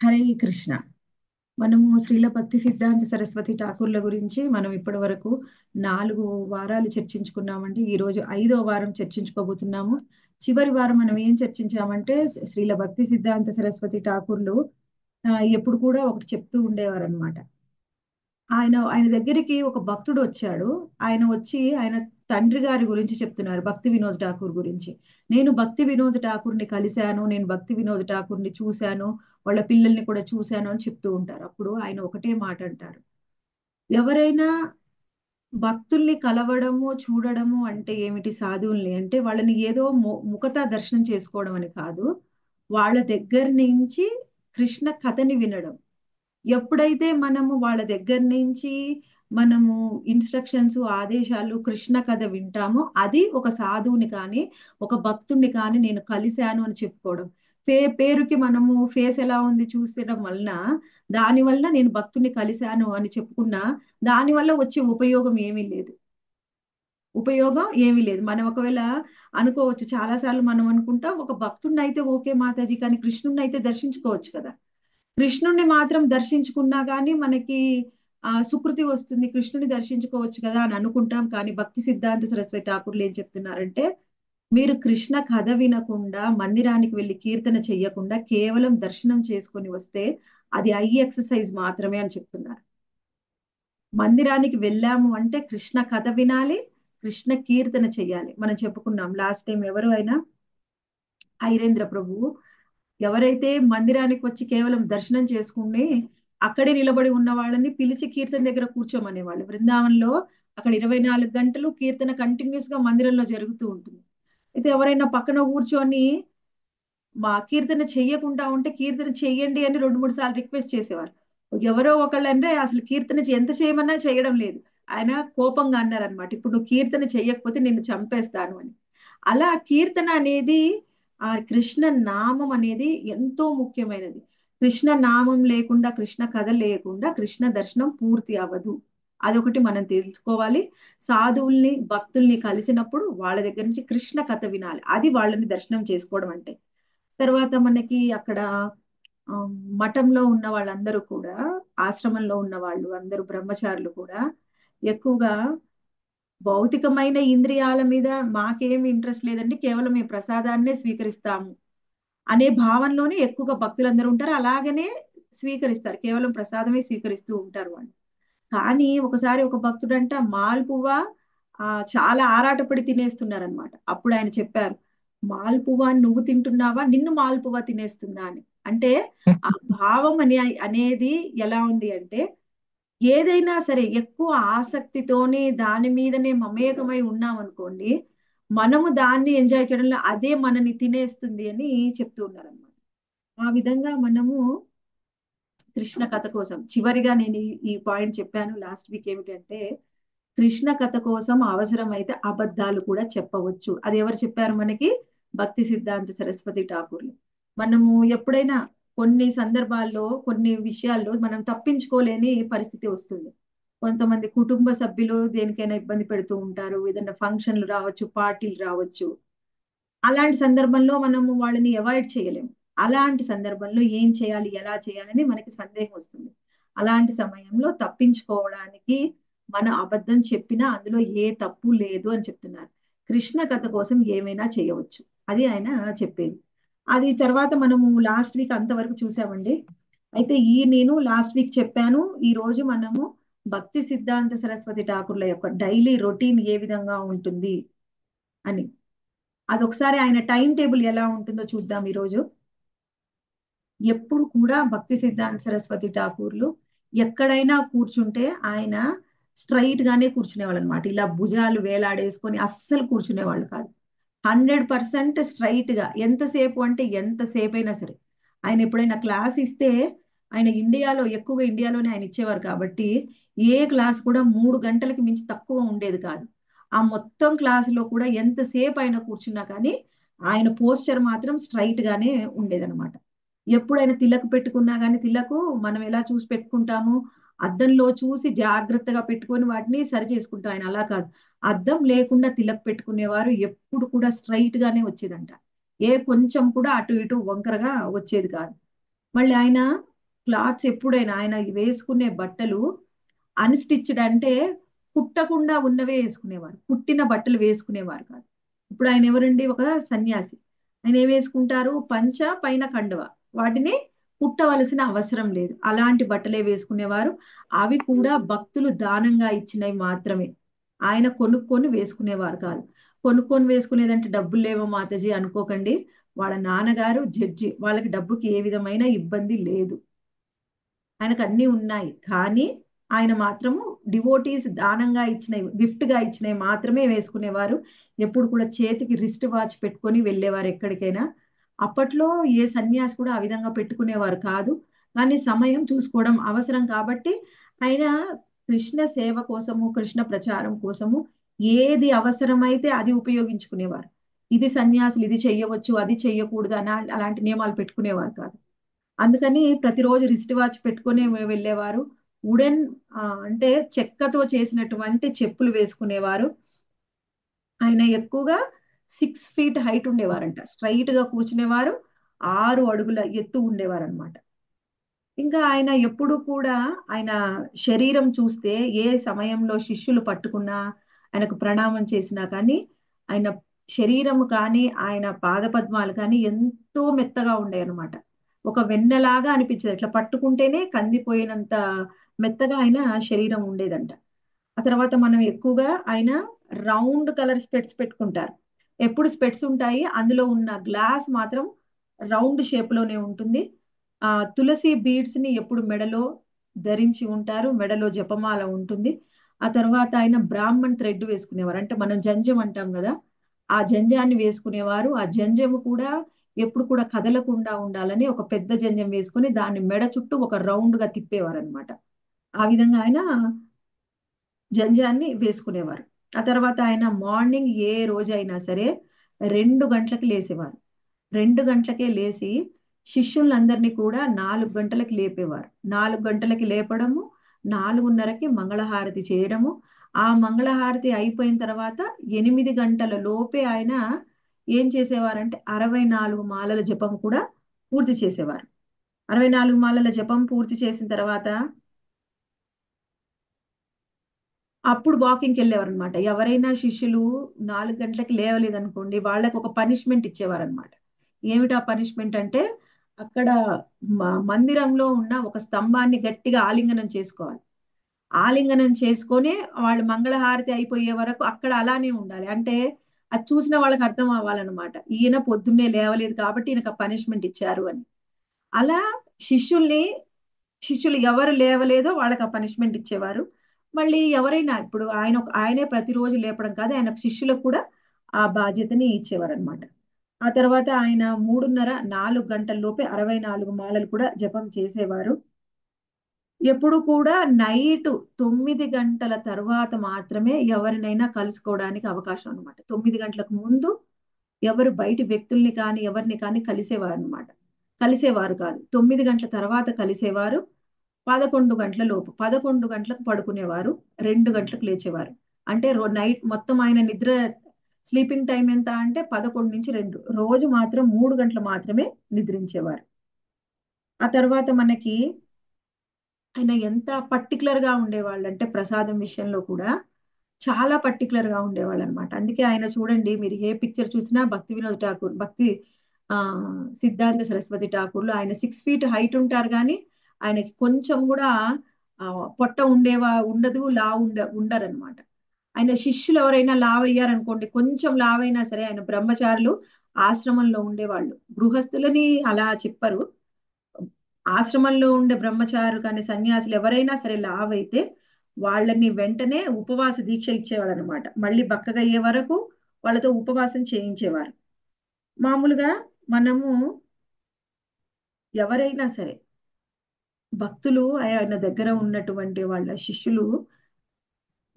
హరే కృష్ణ. మనము శ్రీల భక్తి సిద్ధాంత సరస్వతి ఠాకూర్ల గురించి మనం ఇప్పటి వరకు 4 వారాలు చర్చించుకున్నామండి. ఈ రోజు 5వ వారం చర్చించుకోబోతున్నాము. చివరి వారం మనం ఏం చర్చించామంటే శ్రీల భక్తి సిద్ధాంత సరస్వతి ఠాకూర్లు ఎప్పుడు కూడా ఒకటి చెప్తూ ఉండేవారు అనమాట. ఆయన దగ్గరికి ఒక భక్తుడు వచ్చాడు. ఆయన వచ్చి ఆయన తండ్రి గారి గురించి చెప్తున్నారు, భక్తి వినోద్ ఠాకూర్ గురించి. నేను భక్తి వినోద్ ఠాకూర్ని కలిశాను, నేను భక్తి వినోద్ ఠాకూర్ని చూశాను, వాళ్ళ పిల్లల్ని కూడా చూశాను అని చెప్తూ ఉంటారు. అప్పుడు ఆయన ఒకటే మాట అంటారు, ఎవరైనా భక్తుల్ని కలవడము చూడడము అంటే ఏమిటి, సాధువుల్ని అంటే వాళ్ళని ఏదో ముఖత దర్శనం చేసుకోవడం అని కాదు, వాళ్ళ దగ్గర నుంచి కృష్ణ కథని వినడం. ఎప్పుడైతే మనము వాళ్ళ దగ్గర నుంచి మనము ఇన్స్ట్రక్షన్స్, ఆదేశాలు, కృష్ణ కథ వింటామో అది ఒక సాధువుని కానీ ఒక భక్తుడిని కానీ నేను కలిశాను అని చెప్పుకోవడం. పేరుకి మనము ఫేస్ ఎలా ఉంది చూసడం వలన, దాని వల్ల నేను భక్తుడిని కలిశాను అని చెప్పుకున్నా దాని వల్ల వచ్చే ఉపయోగం ఏమీ లేదు. ఉపయోగం ఏమీ లేదు. మనం ఒకవేళ అనుకోవచ్చు, చాలా సార్లు మనం అనుకుంటాం, ఒక భక్తుడిని అయితే ఓకే మాతాజీ, కానీ కృష్ణుడిని అయితే దర్శించుకోవచ్చు కదా. కృష్ణుణ్ణి మాత్రం దర్శించుకున్నా గానీ మనకి సుకృతి వస్తుంది, కృష్ణుని దర్శించుకోవచ్చు కదా అని అనుకుంటాం. కానీ భక్తి సిద్ధాంత సరస్వతి ఠాకూర్లు ఏం చెప్తున్నారంటే, మీరు కృష్ణ కథ వినకుండా, మందిరానికి వెళ్ళి కీర్తన చెయ్యకుండా కేవలం దర్శనం చేసుకొని వస్తే అది ఐ ఎక్సర్సైజ్ మాత్రమే అని చెప్తున్నారు. మందిరానికి వెళ్ళాము అంటే కృష్ణ కథ వినాలి, కృష్ణ కీర్తన చెయ్యాలి. మనం చెప్పుకున్నాం లాస్ట్ టైం, ఎవరు అయినా ఐరేంద్ర ప్రభువు ఎవరైతే మందిరానికి వచ్చి కేవలం దర్శనం చేసుకుని అక్కడే నిలబడి ఉన్న వాళ్ళని పిలిచి కీర్తన దగ్గర కూర్చోమనేవాళ్ళు. బృందావనంలో అక్కడ 24 గంటలు కీర్తన కంటిన్యూస్ గా మందిరంలో జరుగుతూ ఉంటుంది. అయితే ఎవరైనా పక్కన కూర్చొని మా కీర్తన చెయ్యకుండా ఉంటే కీర్తన చెయ్యండి అని 2-3 సార్లు రిక్వెస్ట్ చేసేవారు. ఎవరో ఒకళ్ళు అంటే అసలు కీర్తన ఎంత చేయమన్నా చేయడం లేదు. ఆయన కోపంగా అన్నారనమాట, ఇప్పుడు నువ్వు కీర్తన చెయ్యకపోతే నిన్ను చంపేస్తాను అని. అలా కీర్తన అనేది, ఆ కృష్ణ నామం అనేది ఎంతో ముఖ్యమైనది. కృష్ణ నామం లేకుండా, కృష్ణ కథ లేకుండా కృష్ణ దర్శనం పూర్తి అవ్వదు. అదొకటి మనం తెలుసుకోవాలి. సాధువుల్ని భక్తుల్ని కలిసినప్పుడు వాళ్ళ దగ్గర నుంచి కృష్ణ కథ వినాలి, అది వాళ్ళని దర్శనం చేసుకోవడం అంటే. తర్వాత మనకి అక్కడ ఆ, మఠంలో ఉన్న వాళ్ళందరూ కూడా, ఆశ్రమంలో ఉన్న వాళ్ళు అందరూ బ్రహ్మచారులు కూడా ఎక్కువగా భౌతికమైన ఇంద్రియాల మీద మాకేమి ఇంట్రెస్ట్ లేదండి, కేవలం మేము ప్రసాదాన్నే స్వీకరిస్తాము అనే భావనలోనే ఎక్కువగా భక్తులందరూ ఉంటారు. అలాగనే స్వీకరిస్తారు, కేవలం ప్రసాదమే స్వీకరిస్తూ ఉంటారు వాళ్ళు. కానీ ఒకసారి ఒక భక్తుడంట మాల్పువ చాలా ఆరాటపడి తినేస్తున్నారనమాట. అప్పుడు ఆయన చెప్పారు, మాల్పువ నువ్వు తింటున్నావా, నిన్ను మాల్పువ తినేస్తుందా అని. అంటే ఆ భావం అనేది ఎలా ఉంది అంటే, ఏదైనా సరే ఎక్కువ ఆసక్తితోనే దాని మీదనే మమేకమై ఉన్నాం అనుకోండి, మనము దాన్ని ఎంజాయ్ చేయడంలో అదే మనని తినేస్తుంది అని చెప్తూ ఉన్నారనమాట. ఆ విధంగా మనము కృష్ణ కథ కోసం, చివరిగా నేను ఈ పాయింట్ చెప్పాను లాస్ట్ వీక్, ఏమిటంటే కృష్ణ కథ కోసం అవసరమైతే అబద్ధాలు కూడా చెప్పవచ్చు. అది ఎవరు చెప్పారు మనకి? భక్తి సిద్ధాంత సరస్వతి ఠాకూర్లు. మనము ఎప్పుడైనా కొన్ని సందర్భాల్లో కొన్ని విషయాల్లో మనం తప్పించుకోలేని పరిస్థితి వస్తుంది. కొంతమంది కుటుంబ సభ్యులు దేనికైనా ఇబ్బంది పెడుతూ ఉంటారు, ఏదైనా ఫంక్షన్లు రావచ్చు, పార్టీలు రావచ్చు. అలాంటి సందర్భంలో మనము వాళ్ళని అవాయిడ్ చేయలేము. అలాంటి సందర్భంలో ఏం చేయాలి, ఎలా చేయాలని మనకి సందేహం వస్తుంది. అలాంటి సమయంలో తప్పించుకోవడానికి మన అబద్ధం చెప్పినా అందులో ఏ తప్పు లేదు అని చెప్తున్నారు. కృష్ణ కథ కోసం ఏమైనా చేయవచ్చు, అది ఆయన చెప్పేది. అది తర్వాత మనము లాస్ట్ వీక్ అంతవరకు చూసామండి. అయితే నేను లాస్ట్ వీక్ చెప్పాను, ఈ రోజు మనము భక్తి సిద్ధాంత సరస్వతి ఠాకూర్ల యొక్క డైలీ రొటీన్ ఏ విధంగా ఉంటుంది అని. అదొకసారి ఆయన టైం టేబుల్ ఎలా ఉంటుందో చూద్దాం ఈరోజు. ఎప్పుడు కూడా భక్తి సిద్ధాంత సరస్వతి ఠాకూర్లు ఎక్కడైనా కూర్చుంటే ఆయన స్ట్రైట్ గానే కూర్చునేవాళ్ళు అనమాట. ఇలా భుజాలు వేలాడేసుకొని అస్సలు కూర్చునేవాళ్ళు కాదు. 100% స్ట్రైట్ గా, ఎంతసేపు అంటే ఎంతసేపు అయినా సరే. ఆయన ఎప్పుడైనా క్లాస్ ఇస్తే, ఆయన ఎక్కువగా ఇండియాలోనే ఆయన ఇచ్చేవారు కాబట్టి ఏ క్లాస్ కూడా 3 గంటలకి మించి తక్కువ ఉండేది కాదు. ఆ మొత్తం క్లాసులో కూడా ఎంతసేపు ఆయన కూర్చున్నా కానీ ఆయన పోస్చర్ మాత్రం స్ట్రైట్ గానే ఉండేదన్నమాట. ఎప్పుడైనా తిలక్ పెట్టుకున్నా కానీ, తిలకు మనం ఎలా చూసి పెట్టుకుంటాము, అద్దంలో చూసి జాగ్రత్తగా పెట్టుకొని వాటిని సరి చేసుకుంటాం. ఆయన అలా కాదు, అద్దం లేకుండా తిలక్ పెట్టుకునేవారు. ఎప్పుడు కూడా స్ట్రైట్ గానే వచ్చేదంట, ఏ కొంచెం కూడా అటు ఇటు వంకరగా వచ్చేది కాదు. మళ్ళీ ఆయన క్లాత్స్ ఎప్పుడైనా ఆయన వేసుకునే బట్టలు అన్‌స్టిచ్డ్ అంటే కుట్టకుండా ఉన్నవే వేసుకునేవారు. కుట్టిన బట్టలు వేసుకునేవారు కాదు. ఇప్పుడు ఆయన ఎవరండి? ఒక సన్యాసి. ఆయన ఏం వేసుకుంటారు? పంచ పైన కండువ. వాటిని కుట్టవలసిన అవసరం లేదు. అలాంటి బట్టలే వేసుకునేవారు. అవి కూడా భక్తులు దానంగా ఇచ్చినవి మాత్రమే. ఆయన కొనుక్కొని వేసుకునేవారు కాదు. కొనుక్కొని వేసుకునేదంటే డబ్బులు లేవా మాతాజీ అనుకోకండి. వాళ్ళ నాన్నగారు జడ్జి. వాళ్ళకి డబ్బుకి ఏ విధమైన ఇబ్బంది లేదు. ఆయనకు అన్నీ ఉన్నాయి. కానీ ఆయన మాత్రము డివోటీస్ దానంగా ఇచ్చినవి, గిఫ్ట్‌గా ఇచ్చినవి మాత్రమే వేసుకునేవారు. ఎప్పుడు కూడా చేతికి రిస్ట్ వాచ్ పెట్టుకొని వెళ్ళేవారు ఎక్కడికైనా. అప్పట్లో ఏ సన్యాసి కూడా ఆ విధంగా పెట్టుకునేవారు కాదు. కానీ సమయం చూసుకోవడం అవసరం కాబట్టి ఆయన కృష్ణ సేవ కోసము, కృష్ణ ప్రచారం కోసము ఏది అవసరమైతే అది ఉపయోగించుకునేవారు. ఇది సన్యాసులు ఇది చెయ్యవచ్చు, అది చెయ్యకూడదు అలాంటి నియమాలు పెట్టుకునేవారు కాదు. అందుకని ప్రతిరోజు రిస్ట్ వాచ్ పెట్టుకొని వెళ్ళేవారు. వుడెన్ అంటే చెక్కతో చేసినటువంటి చెప్పులు వేసుకునేవారు. ఆయన ఎక్కువగా 6 ఫీట్ హైట్ ఉండేవారంట. స్ట్రెయిట్ గా కూర్చునేవారు. 6 అడుగుల ఎత్తు ఉండేవారనమాట. ఇంకా ఆయన ఎప్పుడు కూడా ఆయన శరీరం చూస్తే ఏ సమయంలో శిష్యులు పట్టుకున్నా, ఆయనకు ప్రణామం చేసినా కానీ, ఆయన శరీరము కానీ, ఆయన పాదపద్మాలు కానీ ఎంతో మెత్తగా ఉండేయన్నమాట. ఒక వెన్నలాగా అనిపించేది. ఇట్లా పట్టుకుంటేనే కందిపోయినంత మెత్తగా ఆయన శరీరం ఉండేదంట. ఆ తర్వాత మనం ఎక్కువగా ఆయన రౌండ్ కలర్ స్పెట్స్ పెట్టుకుంటారు. ఎప్పుడు స్పెట్స్ ఉంటాయి. అందులో ఉన్న గ్లాస్ మాత్రం రౌండ్ షేప్ లోనే ఉంటుంది. తులసి బీడ్స్ ని ఎప్పుడు మెడలో ధరించి ఉంటారు. మెడలో జపమాల ఉంటుంది. ఆ తర్వాత ఆయన బ్రాహ్మణ్ థ్రెడ్ వేసుకునేవారు. అంటే మనం జంజం అంటాం కదా! ఆ జంజాన్ని వేసుకునేవారు. ఆ జంజము కూడా ఎప్పుడు కూడా కదలకుండా ఉండాలని ఒక పెద్ద జంజం వేసుకొని దాన్ని మెడ చుట్టూ ఒక రౌండ్ గా తిప్పేవారనమాట. ఆ విధంగా ఆయన జంజాన్ని వేసుకునేవారు. ఆ తర్వాత ఆయన మార్నింగ్ ఏ రోజైనా సరే 2 గంటలకు లేసేవారు. 2 గంటలకే లేసి శిష్యులందరినీ కూడా 4 గంటలకి లేపేవారు. 4 గంటలకి లేపడము, 4:30కి మంగళహారతి చేయడము. ఆ మంగళహారతి అయిపోయిన తర్వాత 8 గంటల లోపే ఆయన ఏం చేసేవారంటే 64 మాలల జపం కూడా పూర్తి చేసేవారు. 64 మాలల జపం పూర్తి చేసిన తర్వాత అప్పుడు వాకింగ్‌కెళ్ళేవారనమాట. ఎవరైనా శిష్యులు 4 గంటలకి లేవలేదనుకోండి, వాళ్ళకి ఒక పనిష్మెంట్ ఇచ్చేవారనమాట. ఏమిటా పనిష్మెంట్ అంటే, అక్కడ మందిరంలో ఉన్న ఒక స్తంభాన్ని గట్టిగా ఆలింగనం చేసుకోవాలి. ఆలింగనం చేసుకొని వాళ్ళు మంగళహారతి అయిపోయే వరకు అక్కడ అలానే ఉండాలి. అంటే అది చూసిన వాళ్ళకి అర్థం అవ్వాలనమాట. ఈయన పొద్దున్నే లేవలేదు కాబట్టి ఈయనకు ఆ పనిష్మెంట్ ఇచ్చారు అని. అలా శిష్యుల్ని శిష్యులు ఎవరు లేవలేదో వాళ్ళకి ఆ పనిష్మెంట్ ఇచ్చేవారు. మళ్ళీ ఎవరైనా ఇప్పుడు ఆయనే ప్రతిరోజు లేపడం కాదు. ఆయన శిష్యులకు కూడా ఆ బాధ్యతని ఇచ్చేవారనమాట. ఆ తర్వాత ఆయన 3:30, 4 గంటల లోపే 64 మాలలు కూడా జపం చేసేవారు. ఎప్పుడు కూడా నైట్ 9 గంటల తరువాత మాత్రమే ఎవరినైనా కలుసుకోవడానికి అవకాశం అనమాట. 9 గంటలకు ముందు ఎవరు బయటి వ్యక్తుల్ని కానీ, ఎవరిని కానీ కలిసేవారనమాట. కలిసేవారు కాదు. 9 గంటల తర్వాత కలిసేవారు. 11 గంటల లోపు. 11 గంటలకు పడుకునేవారు. 2 గంటలకు లేచేవారు. అంటే నైట్ మొత్తం ఆయన నిద్ర స్లీపింగ్ టైమ్ ఎంత అంటే 11-2. రోజు మాత్రం 3 గంటలు మాత్రమే నిద్రించేవారు. ఆ తర్వాత మనకి ఆయన ఎంత పర్టిక్యులర్‌గా ఉండేవాళ్ళంటే ప్రసాదం విషయంలో కూడా చాలా పర్టిక్యులర్‌గా ఉండేవాళ్ళనమాట. అందుకే ఆయన చూడండి మీరు ఏ పిక్చర్ చూసినా భక్తి వినోద్ ఠాకూర్, సిద్ధాంత సరస్వతి ఠాకూర్‌లో ఆయన 6 ఫీట్ హైట్ ఉంటారు గానీ, ఆయనకి కొంచెం గూడా పొట్ట ఉండదు, లావు ఉండరనమాట. ఆయన శిష్యులు ఎవరైనా లావయ్యారనుకోండి, కొంచెం లావైనా సరే ఆయన బ్రహ్మచారులు ఆశ్రమంలో ఉండేవాళ్ళు. గృహస్థులని అలా చెప్పరు. ఆశ్రమంలో ఉండే బ్రహ్మచారులు కానీ సన్యాసులు ఎవరైనా సరే లావైతే వాళ్ళని వెంటనే ఉపవాస దీక్ష ఇచ్చేవాళ్ళు అనమాట. మళ్ళీ బక్కగా అయ్యే వరకు వాళ్ళతో ఉపవాసం చేయించేవారు. మామూలుగా మనము ఎవరైనా సరే భక్తులు ఆయన దగ్గర ఉన్నటువంటి వాళ్ళ శిష్యులు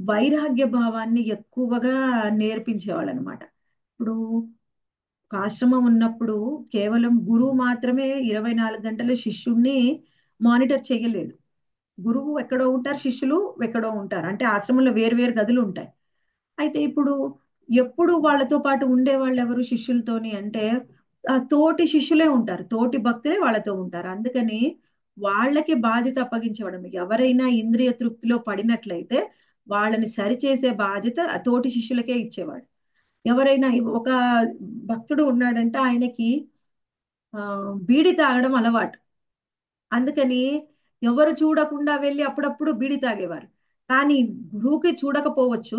వైరాగ్య భావాన్ని ఎక్కువగా నేర్పించేవాళ్ళు అనమాట. ఇప్పుడు ఒక ఆశ్రమం ఉన్నప్పుడు కేవలం గురువు మాత్రమే 24 గంటలు శిష్యుణ్ణి మానిటర్ చేయలేడు. గురువు ఎక్కడో ఉంటారు. శిష్యులు ఎక్కడో ఉంటారు. అంటే ఆశ్రమంలో వేరు వేరు గదులు ఉంటాయి. అయితే ఇప్పుడు ఎప్పుడు వాళ్ళతో పాటు ఉండేవాళ్ళు ఎవరు శిష్యులతోని అంటే ఆ తోటి శిష్యులే ఉంటారు, తోటి భక్తులే వాళ్ళతో ఉంటారు. అందుకని వాళ్ళకి బాధ్యత అప్పగించడం. ఎవరైనా ఇంద్రియ తృప్తిలో పడినట్లయితే వాళ్ళని సరిచేసే బాధ్యత ఆ తోటి శిష్యులకే ఇచ్చేవాడు. ఎవరైనా ఒక భక్తుడు ఉన్నాడంటే ఆయనకి ఆ బీడి తాగడం అలవాటు. అందుకని ఎవరు చూడకుండా వెళ్ళి అప్పుడప్పుడు బీడి తాగేవారు. కానీ గురువుకి చూడకపోవచ్చు.